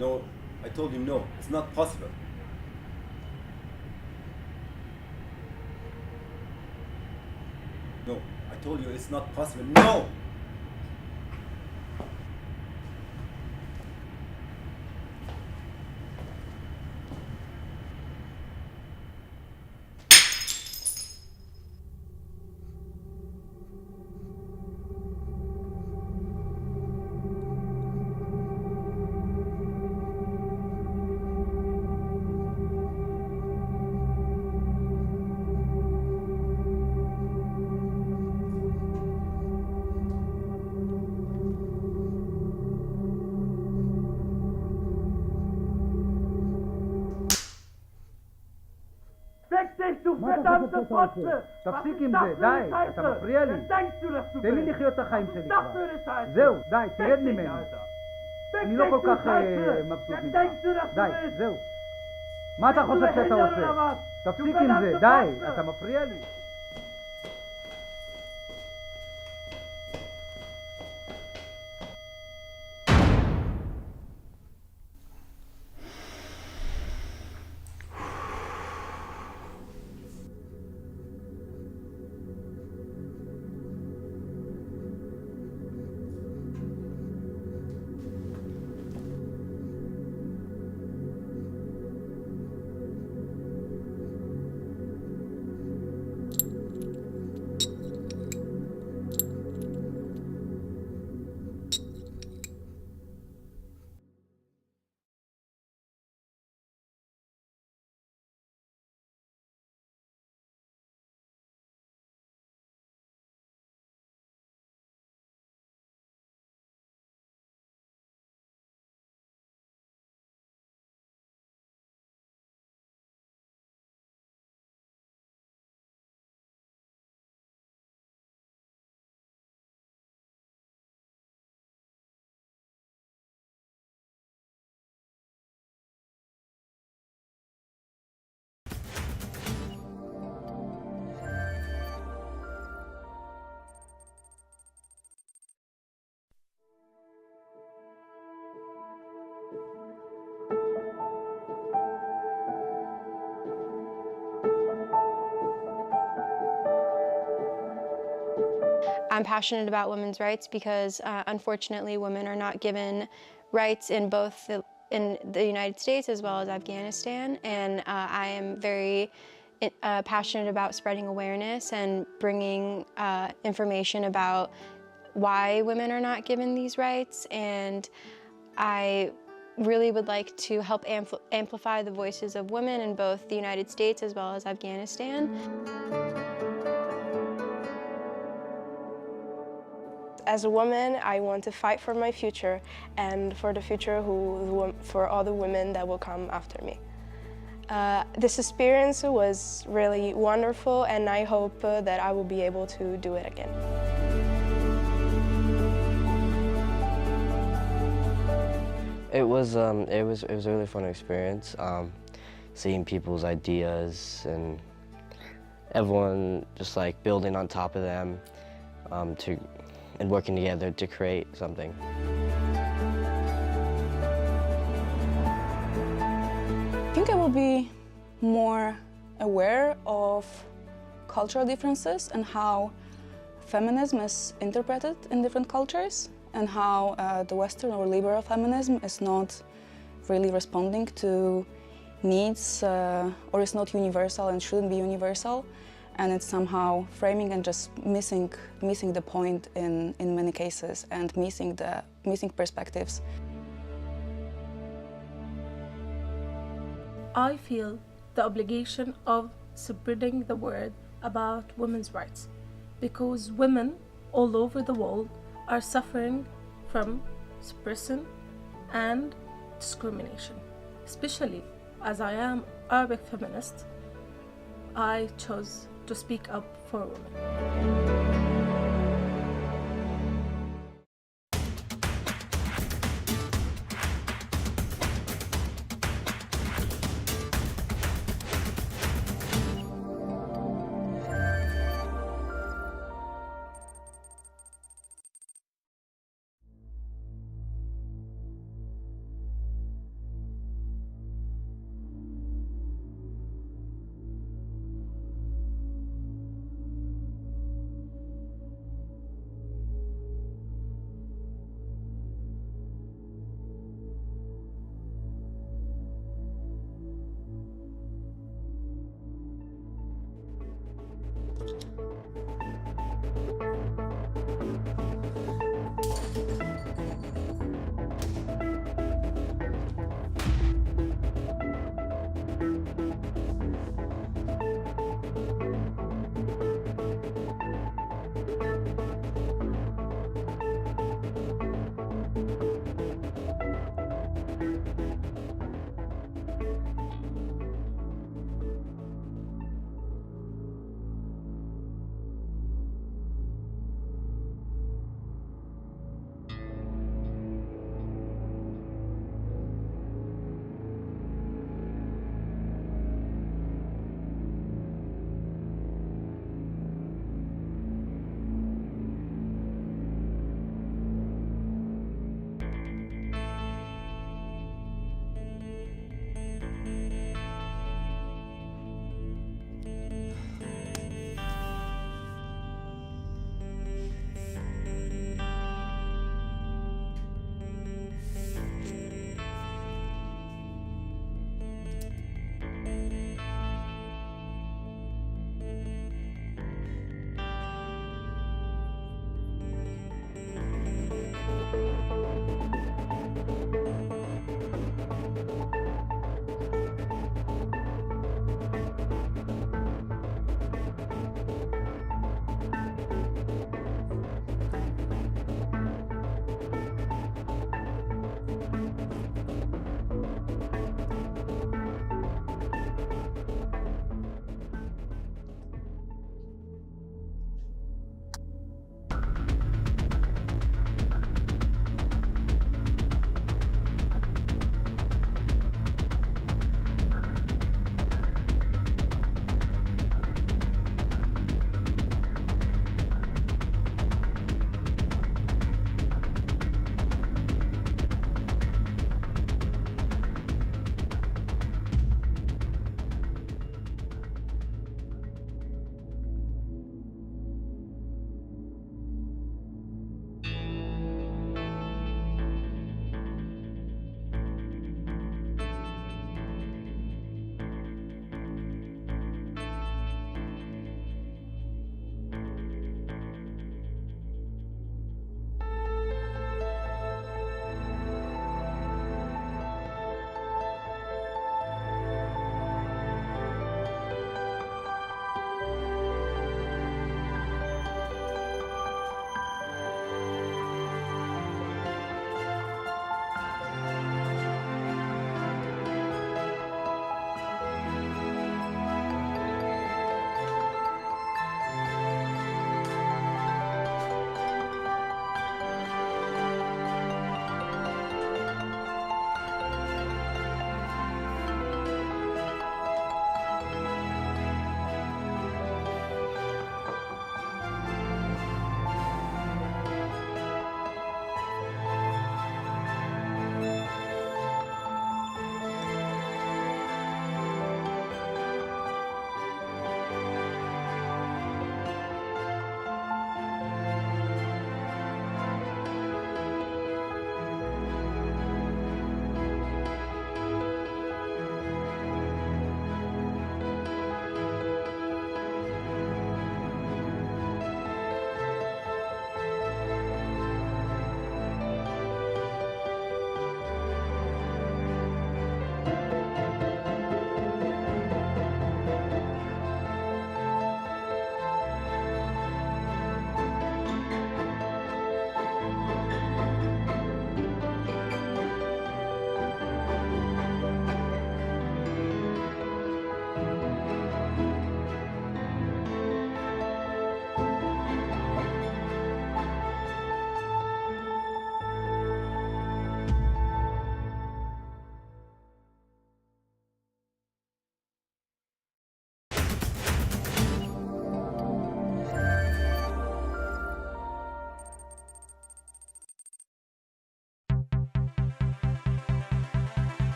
Speaker 5: No, I told you no, it's not possible. No, I told you it's not possible. No!
Speaker 8: verdammte Fotze! תפסיק עם זה, די, אתה מפריע לי. תן לי לחיות את החיים שלי כבר. זהו, די, תרד ממני. אני לא כל כך מבסוט ממך. די, זהו. מה אתה חושב שאתה עושה? תפסיק עם זה, די, אתה מפריע לי.
Speaker 7: I'm passionate about women's rights because unfortunately women are not given rights in both in the United States as well as Afghanistan, and I am very passionate about spreading awareness and bringing information about why women are not given these rights, and I really would like to help amplify the voices of women in both the United States as well as Afghanistan.
Speaker 9: As a woman, I want to fight for my future and for the future for all the women that will come after me. This experience was really wonderful, and I hope that I will be able to do it again.
Speaker 10: It was a really fun experience, seeing people's ideas and everyone just like building on top of them and working together to create something.
Speaker 1: I think I will be more aware of cultural differences and how feminism is interpreted in different cultures, and how the Western or liberal feminism is not really responding to needs or is not universal and shouldn't be universal, and it's somehow framing and just missing the point in many cases, and missing perspectives.
Speaker 11: I feel the obligation of spreading the word about women's rights, because women all over the world are suffering from suppression and discrimination. Especially as I am Arabic feminist, I chose to speak up for women.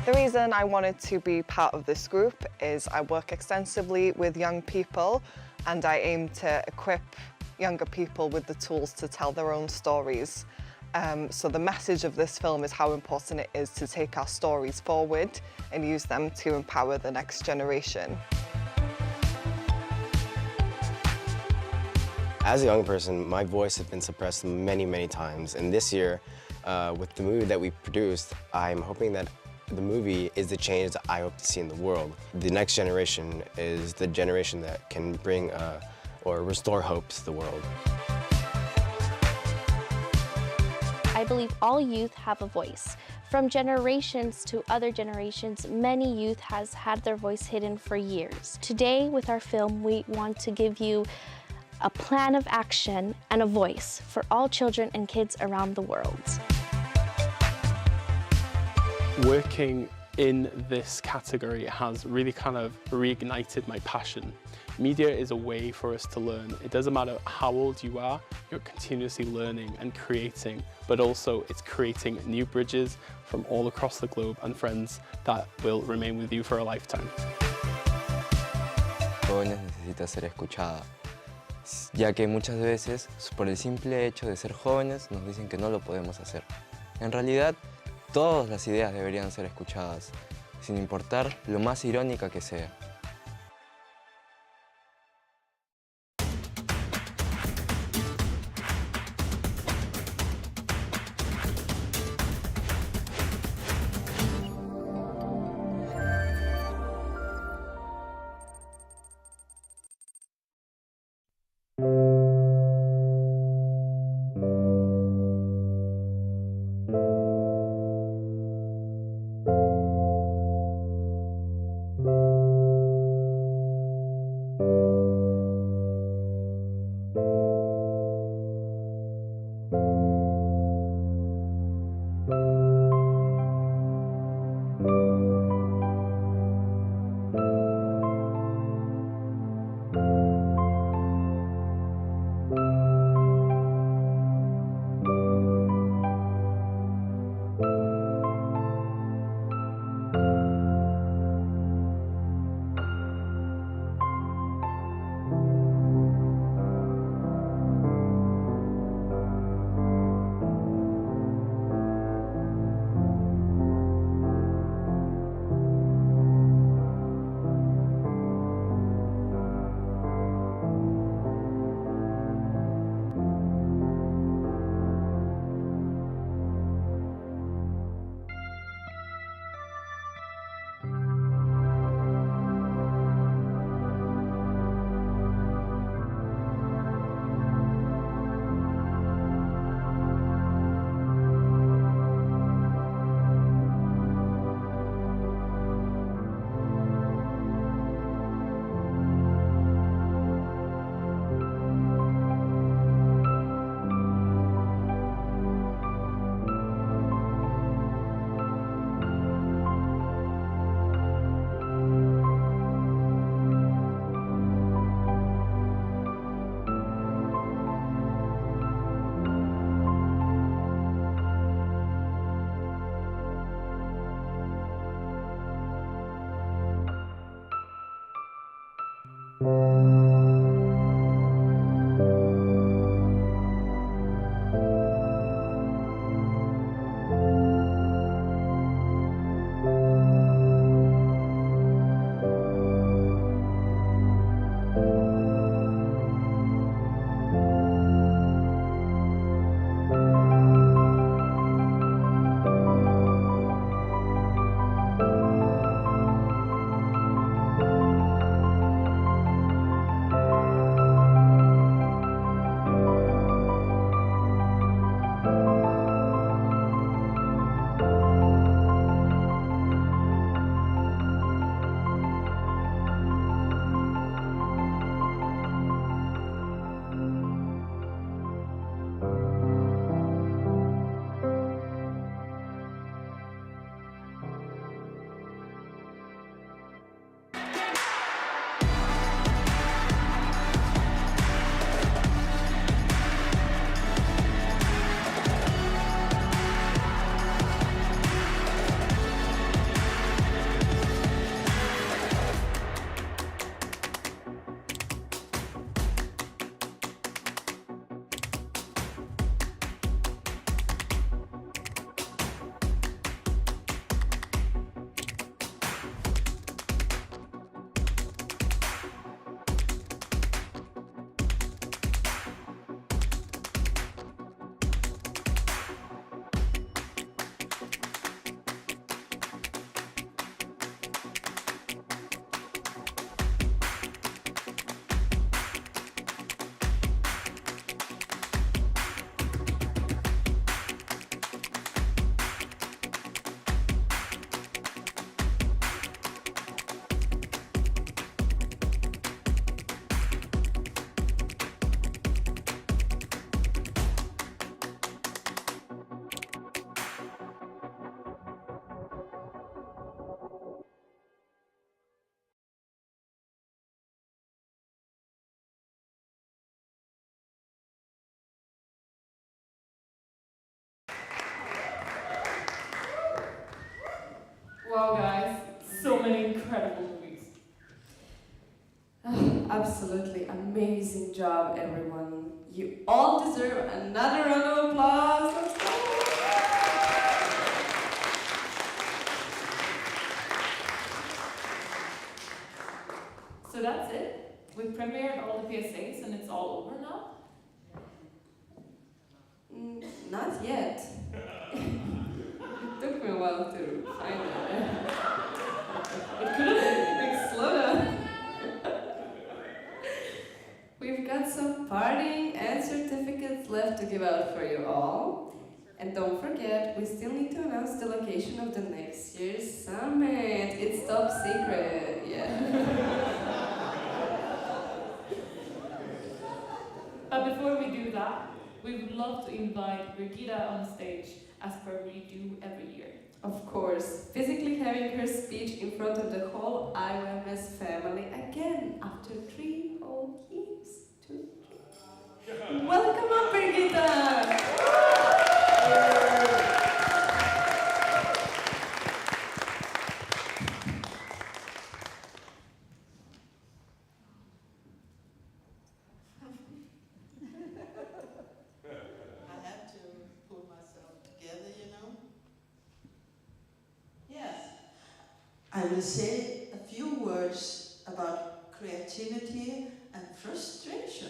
Speaker 13: The reason I wanted to be part of this group is I work extensively with young people and I aim to equip younger people with the tools to tell their own stories. So the message of this film is how important it is to take our stories forward and use them to empower the next generation.
Speaker 14: As a young person, my voice has been suppressed many, many times. And this year, with the movie that we produced, I'm hoping that the movie is the change that I hope to see in the world. The next generation is the generation that can bring or restore hope to the world.
Speaker 15: I believe all youth have a voice. From generations to other generations, many youth has had their voice hidden for years. Today, with our film, we want to give you a plan of action and a voice for all children and kids around the world.
Speaker 16: Working in this category has really kind of reignited my passion. Media is a way for us to learn. It doesn't matter how old you are, you're continuously learning and creating, but also it's creating new bridges from all across the globe and friends that will remain with you for a lifetime.
Speaker 17: Jóvenes necesita ser escuchada, ya que muchas veces, por el simple hecho de ser jóvenes, nos dicen que no lo podemos hacer. En realidad, todas las ideas deberían ser escuchadas, sin importar lo más irónica que sea.
Speaker 12: absolutely amazing job, everyone. You all deserve another round of applause. Let's go. So that's it. We premiered all the PSAs and it's all over now? Not yet. It took me a while to find it. It could have been slow down. We've got some partying and certificates left to give out for you all. And don't forget, we still need to announce the location of the next year's summit. It's top secret, yeah.
Speaker 18: But before we do that, we would love to invite Birgitta on stage, as per we do every year.
Speaker 12: Of course, physically having her speech in front of the whole IYMS family again after 3 whole years. 2, 3. Welcome up, Birgitta!
Speaker 19: I will say a few words about creativity and frustration.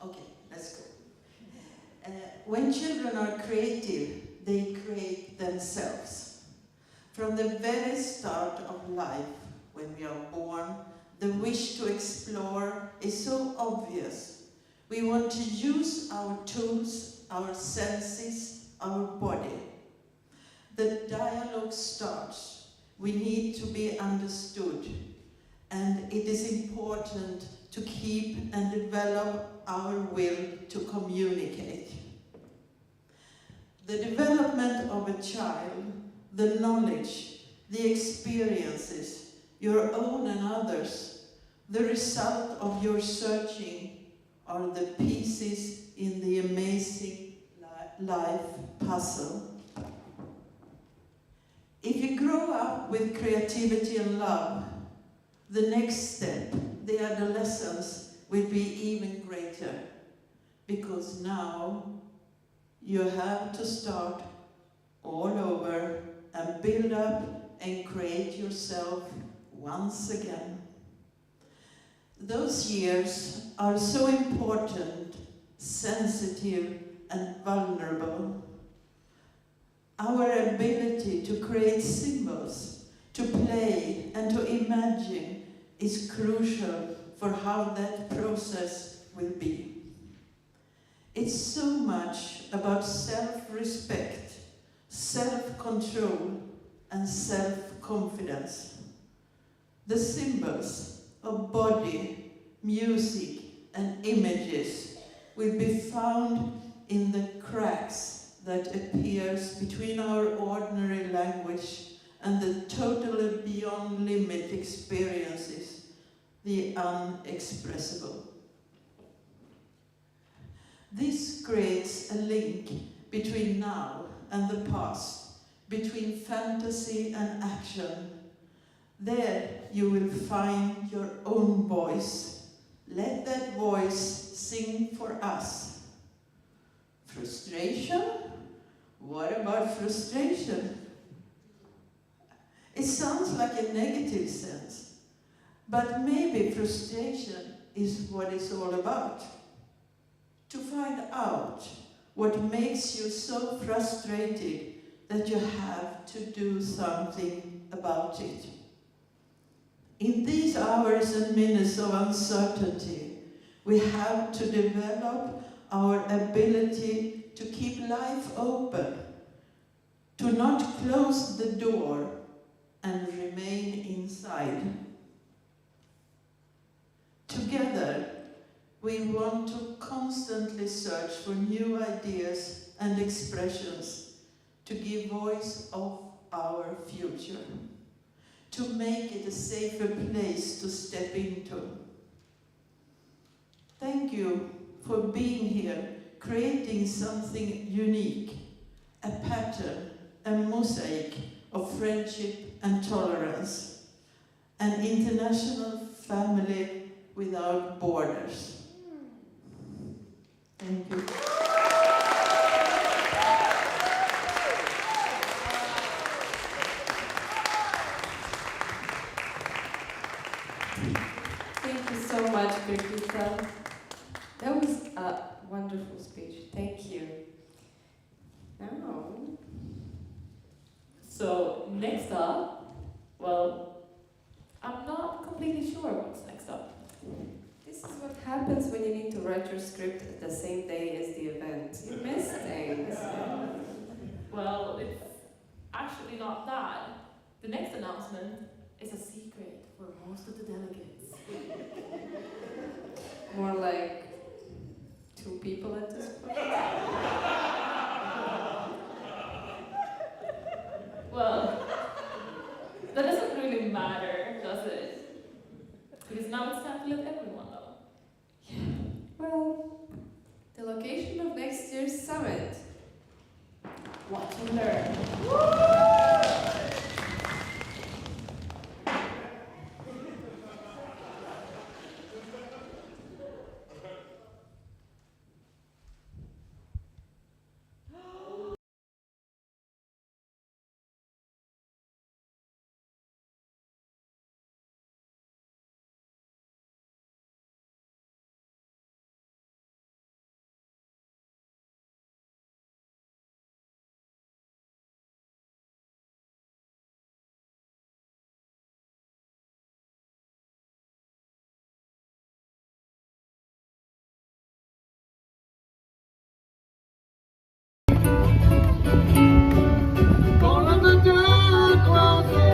Speaker 19: Okay, let's go. When children are creative, they create themselves. From the very start of life, when we are born, the wish to explore is so obvious. We want to use our tools, our senses, our body. The dialogue starts. We need to be understood, and it is important to keep and develop our will to communicate. The development of a child, the knowledge, the experiences, your own and others, the result of your searching are the pieces in the amazing life puzzle. If you grow up with creativity and love, the next step, the adolescence, will be even greater. Because now you have to start all over and build up and create yourself once again. Those years are so important, sensitive, and vulnerable. Our ability to create symbols, to play, and to imagine is crucial for how that process will be. It's so much about self-respect, self-control, and self-confidence. The symbols of body, music, and images will be found in the cracks that appears between our ordinary language and the totally beyond limit experiences, the unexpressible. This creates a link between now and the past, between fantasy and action. There you will find your own voice. Let that voice sing for us. Frustration? What about frustration? It sounds like a negative sense, but maybe frustration is what it's all about. To find out what makes you so frustrated that you have to do something about it. In these hours and minutes of uncertainty, we have to develop our ability to keep life open, to not close the door and remain inside. Together, we want to constantly search for new ideas and expressions to give voice of our future, to make it a safer place to step into. Thank you for being here, creating something unique, a pattern, a mosaic of friendship and tolerance, an international family without borders. Thank you.
Speaker 12: Thank you so much, Birgitta. That was a wonderful speech. Thank you. Now,
Speaker 18: So next up, well, I'm not completely sure what's next up.
Speaker 12: this is what happens when you need to write your script at the same day as the event. You miss things.
Speaker 18: Well, it's actually not that. The next announcement is a secret for most of the delegates.
Speaker 12: More like 2 people at this point.
Speaker 18: Well, that doesn't really matter, does it? Because now it's time to let everyone know.
Speaker 12: Well, the location of next year's summit.
Speaker 18: Watch and learn.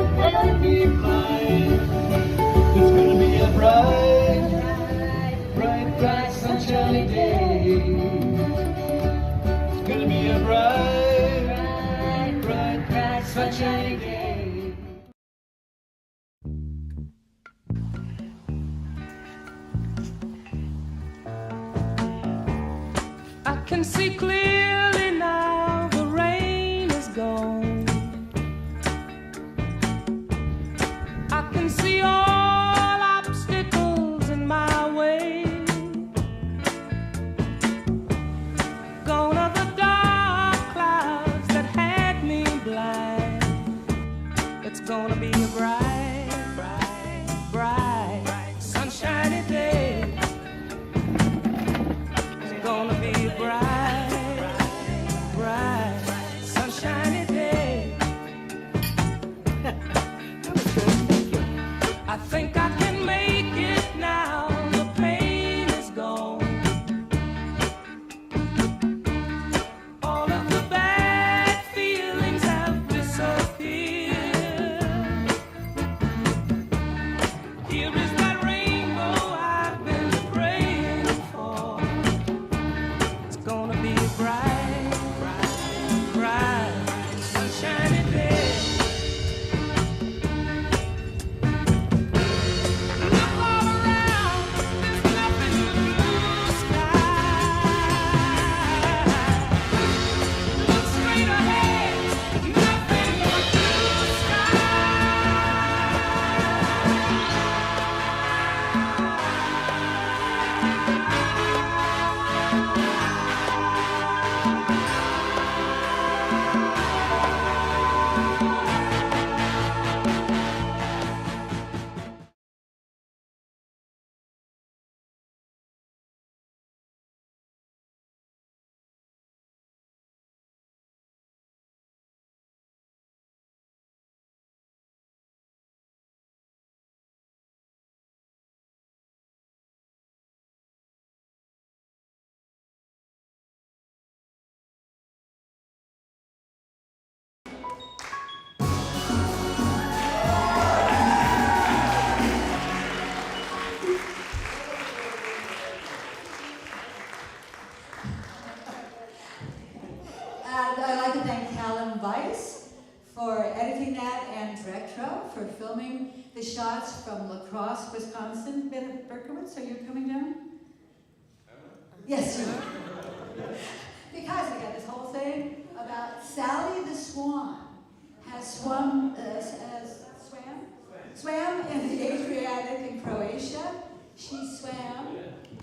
Speaker 8: It's gonna be a bright, bright, bright, sunshiny day. It's gonna be a bright, bright, bright, sunshiny day.
Speaker 20: I can see clearly now the rain is gone. I can see all obstacles in my way. Gone are the dark clouds that had me blind. It's gonna be a bright, bright, bright, sunshiny day. It's gonna be a bright, bright, sunshiny day. I think I can make it now. The pain is gone. All of the bad feelings have disappeared. Here is that rainbow I've been praying for. It's gonna be a bright, bright, bright, sunshiny day.
Speaker 21: And I'd like to thank Callum Weiss for editing that and Directro for filming the shots from La Crosse, Wisconsin. Ben Berkowitz, are you coming down? Yes, you are. Because we got this whole thing about Sally the Swan has swam in the Adriatic in Croatia. She swam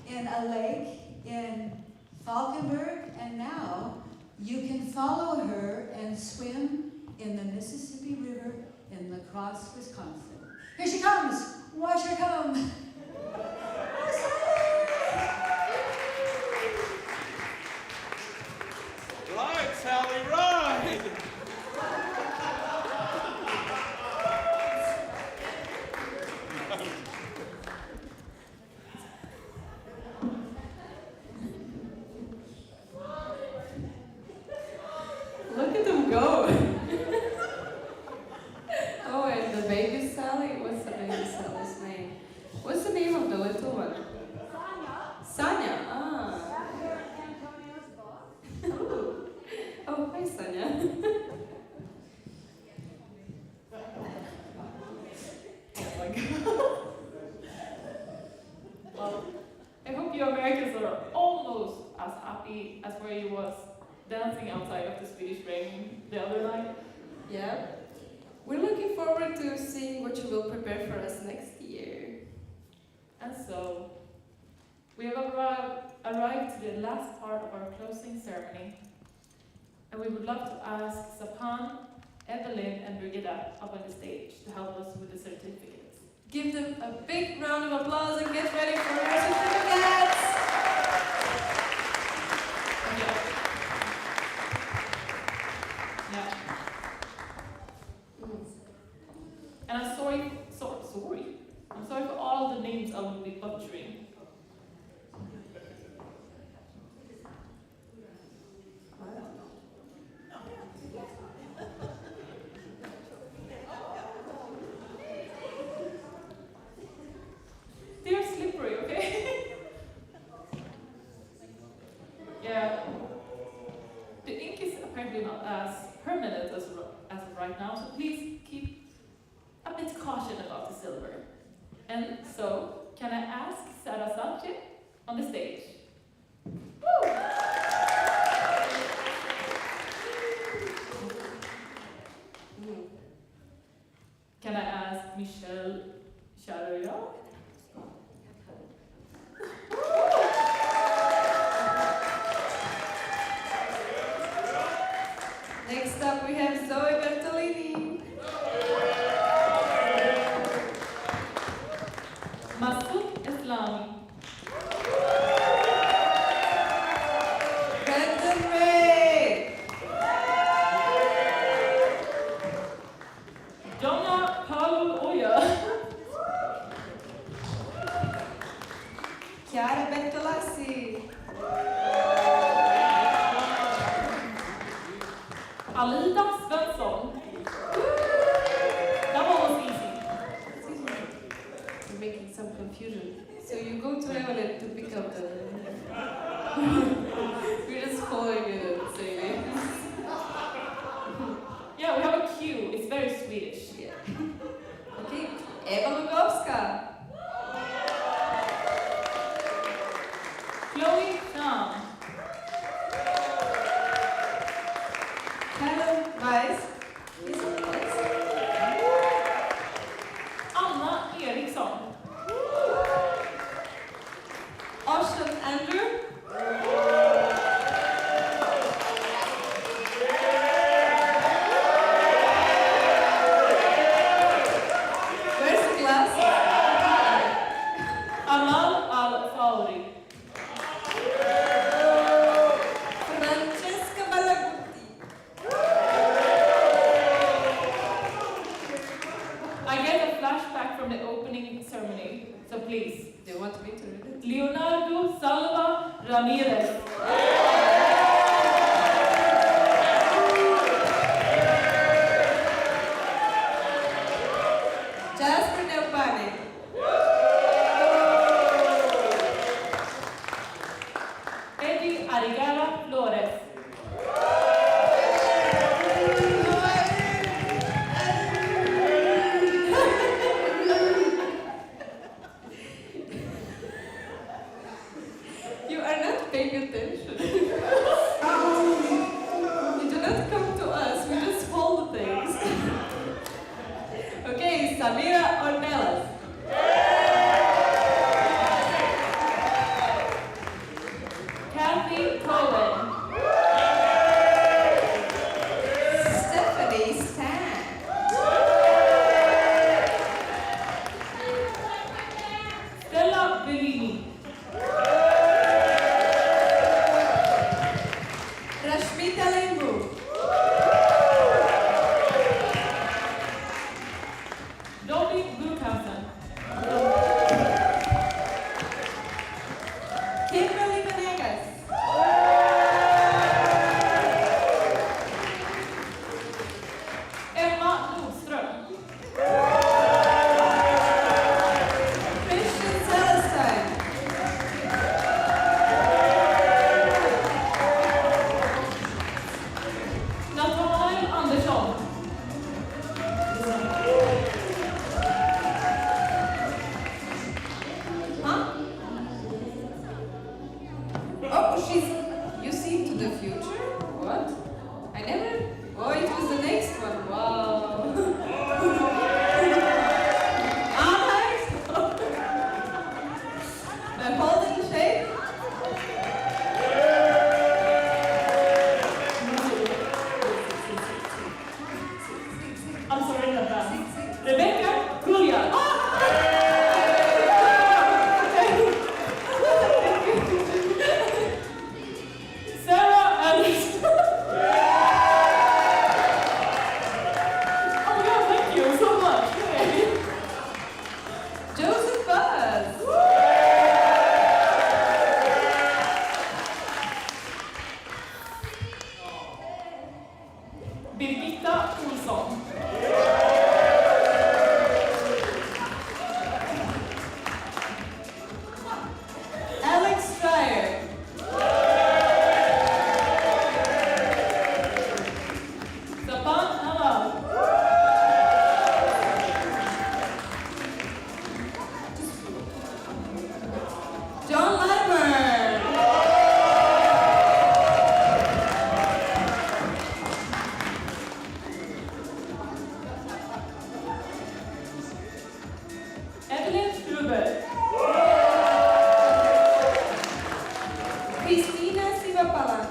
Speaker 21: in a lake in Falkenberg, and now you can follow her and swim in the Mississippi River in La Crosse, Wisconsin. Here she comes! Watch her come!
Speaker 20: Right, Sally, right!
Speaker 12: Look at them go. Oh, and the baby Sally? What's the baby Sally's name? What's the name of the little one? Sanya. Ah. Oh, hi, Sanya. Oh my God. Well, I hope you Americans are almost as happy as where you was dancing outside of the Swedish rain the other night. Yeah. We're looking forward to seeing what you will prepare for us next year.
Speaker 18: And so, we have arrived to the last part of our closing ceremony, and we would love to ask Sapan, Evelyn, and Brigida up on the stage to help us with the certificates.
Speaker 12: Give them a big round of applause and get ready for your certificates!
Speaker 18: Yeah. And I'm sorry. I'm sorry for all the names I will be butchering. They're slippery, okay? Yeah. The ink is apparently not as permanent as of right now, so please keep a bit caution about the silver. And so, can I ask Sarah Sanchez on the stage? Woo! Can I ask Michelle Charoya?
Speaker 12: Next up, we have Zoe Bertolini.
Speaker 18: Masoud Islami.
Speaker 12: Brandon Ray.
Speaker 18: Donna Palu Oya.
Speaker 12: Chiara Bertolassi.
Speaker 18: Alida Svensson. That one was easy.
Speaker 12: You're making some confusion. So you go to Evelyn to pick up the... We're just following it and saying it.
Speaker 18: Yeah, we have a cue. It's very Swedish.
Speaker 12: Yeah. Okay, Eva Lugowska.
Speaker 18: Chloe Chang.
Speaker 12: Helen Weiss.
Speaker 18: Anna Eriksson.
Speaker 12: Ocean Andrew. Where's the glass?
Speaker 18: Amal Al-Fawri.
Speaker 12: Francesca Balagutti.
Speaker 18: I get a flashback from the opening ceremony, so please.
Speaker 12: Do you want me to read it?
Speaker 18: Leonardo Salva Ramirez.
Speaker 12: Jasper Neopane.
Speaker 18: Eddie Arigara Flores.
Speaker 12: You are not paying attention. You do not come to us, we just hold the things. Okay, Samira Ornelas.
Speaker 18: Birgitta Olsson.
Speaker 12: Alex Stryer.
Speaker 18: Sapan Amal.
Speaker 12: John Latimer.
Speaker 18: Evelyn Struber.
Speaker 12: Cristina Sivapalan.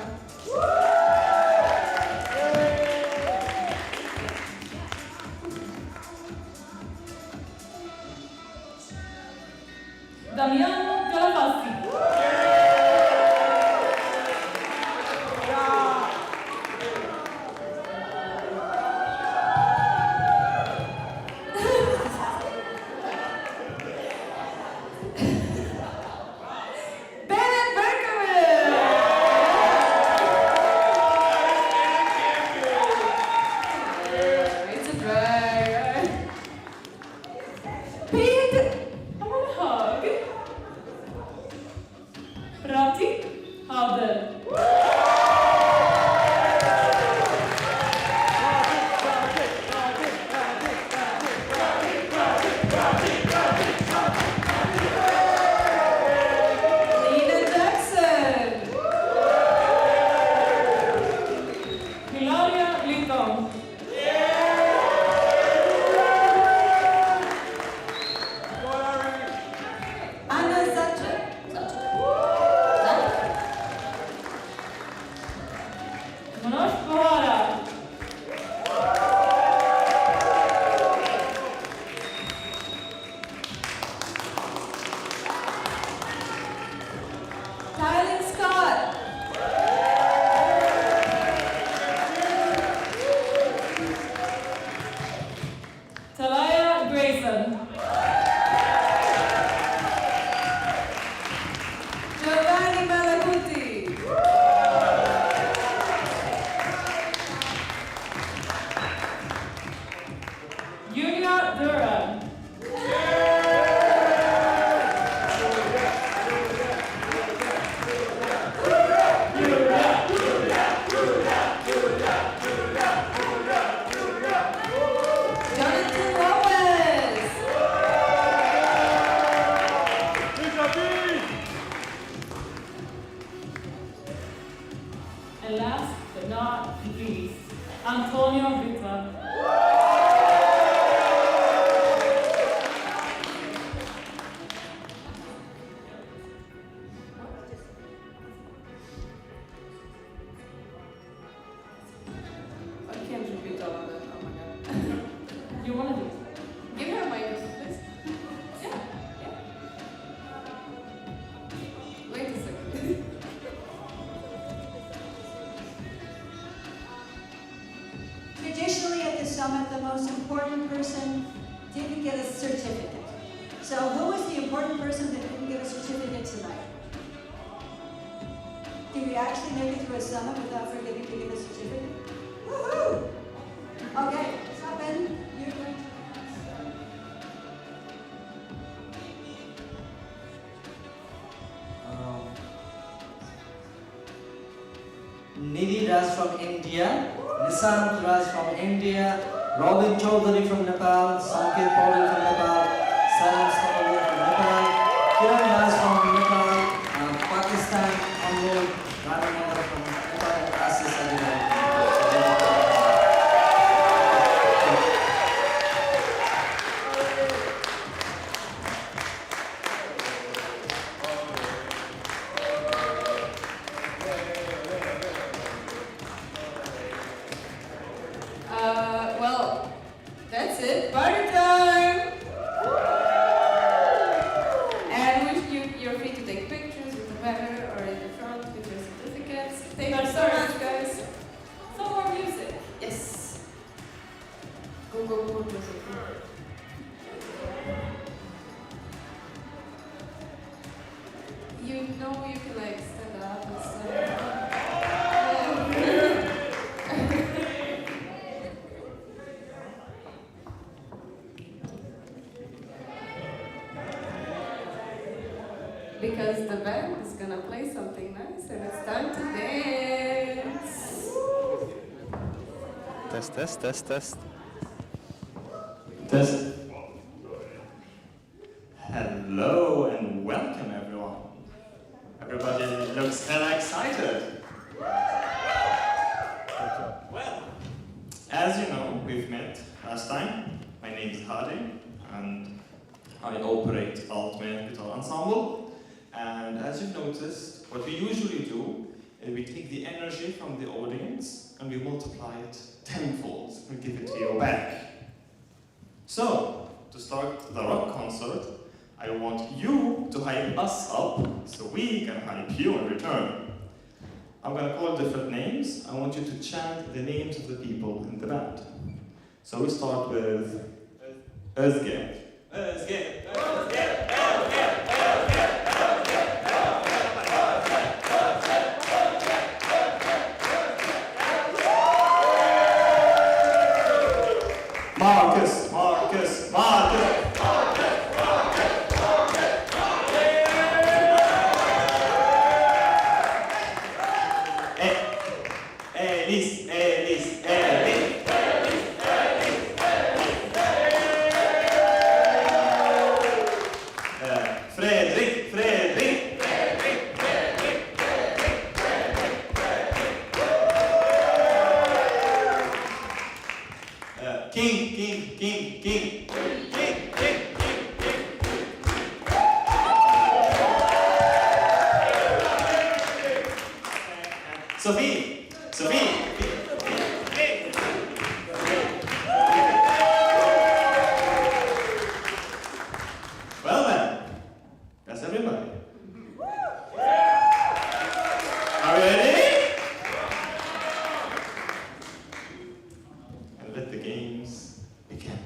Speaker 18: Damiano Galavassi.
Speaker 12: Bennett Berkowitz. It's a drag. Pete.
Speaker 18: I want a hug. Rati Howden.
Speaker 12: Lena Jackson.
Speaker 18: Hilaria Linton.
Speaker 12: Anna Zacher.
Speaker 18: Manoj Bahara.
Speaker 12: Tyler Scott.
Speaker 18: Talaya Grayson.
Speaker 12: Giovanni Malacuti.
Speaker 18: Julia Duran.
Speaker 12: Jonathan Lopez.
Speaker 18: And last but not least, Antonio Vitman.
Speaker 12: I can't repeat all of that. Oh my god.
Speaker 18: You want to do it?
Speaker 12: Give her a microphone, please. Yeah. Wait a second.
Speaker 21: Traditionally at the summit, the most important person didn't get a certificate. So who was the important person that didn't get a certificate tonight? Did we actually make it through a summit without forgetting to get a certificate? Woohoo! Okay, Sabin, you're going to
Speaker 2: Nidhi Raj from India, Nisant Raj from India, Robin Chaudhary from Nepal, Sankir Paudel from Nepal, Salam Sapalwar from Nepal, Kiran Raj from Nepal, Pakistan, Amol Ranamandar from Nepal, and Asis Adilai.
Speaker 12: Well, that's it. Party time! And you're free to take pictures with the banner or in the front with your certificates. Thank you so much, guys.
Speaker 18: Some more music.
Speaker 12: Yes. Go, go, go, go, go. You know you can like stand up and stuff. because the band is gonna play something nice and it's time to dance.
Speaker 3: Test, test, test, test.
Speaker 22: Test. Hello and welcome everyone. Everybody looks hella excited. Well, as you know, we've met last time. My name is Hadi and I operate Altman Guitar Ensemble. And as you've noticed, what we usually do is we take the energy from the audience and we multiply it tenfold and give it to you back. So, to start the rock concert, I want you to hype us up so we can hype you in return. I'm gonna call different names. I want you to chant the names of the people in the band. So we start with Özge. Özge. Özge. Marcus, Marcus, Marcus. Elise, Elise, Elise. Fredrik, Fredrik. King, King, King, King. King, King. Sophie, Sophie. Well then, that's everybody. Are we ready? And let the games begin.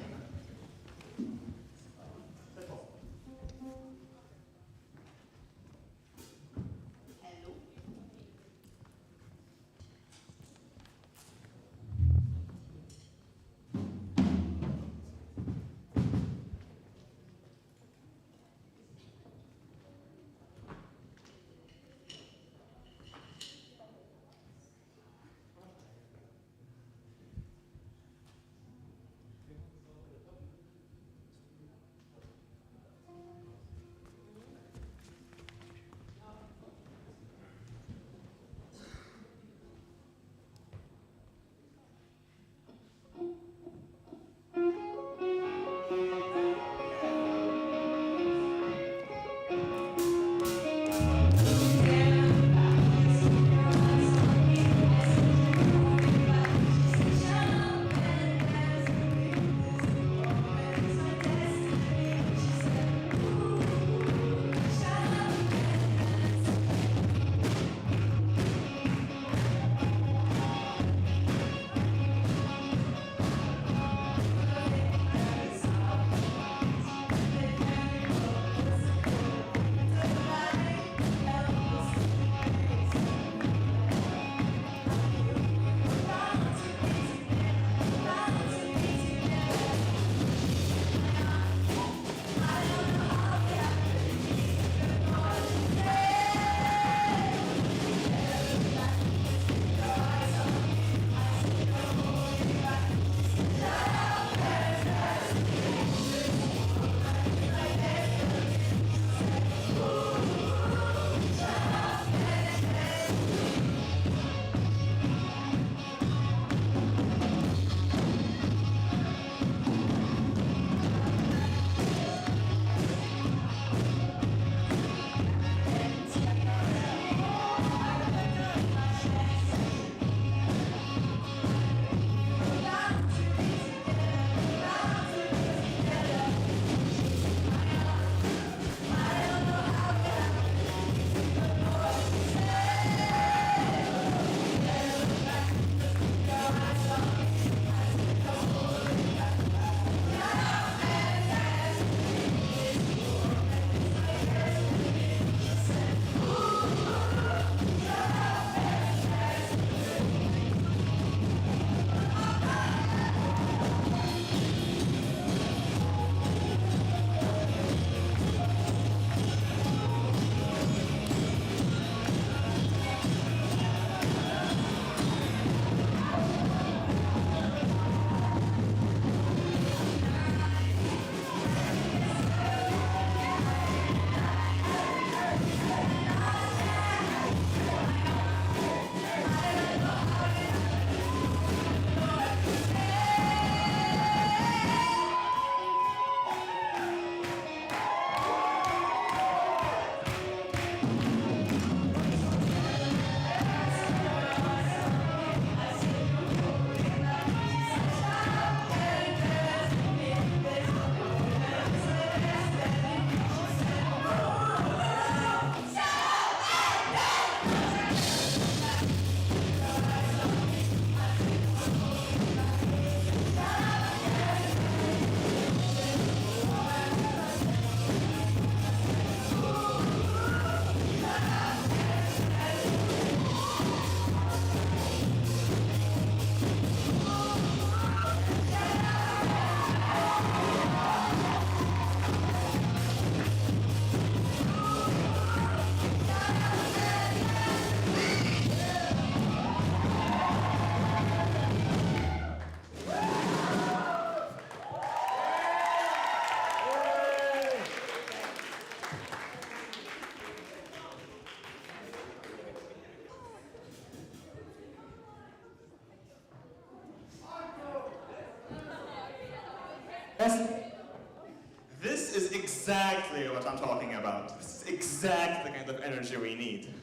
Speaker 22: This is exactly what I'm talking about. This is exactly the kind of energy we need.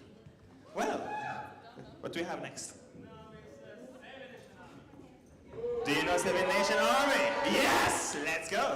Speaker 22: Well, what do we have next? Do you know Seven Nation Army? Yes! Let's go!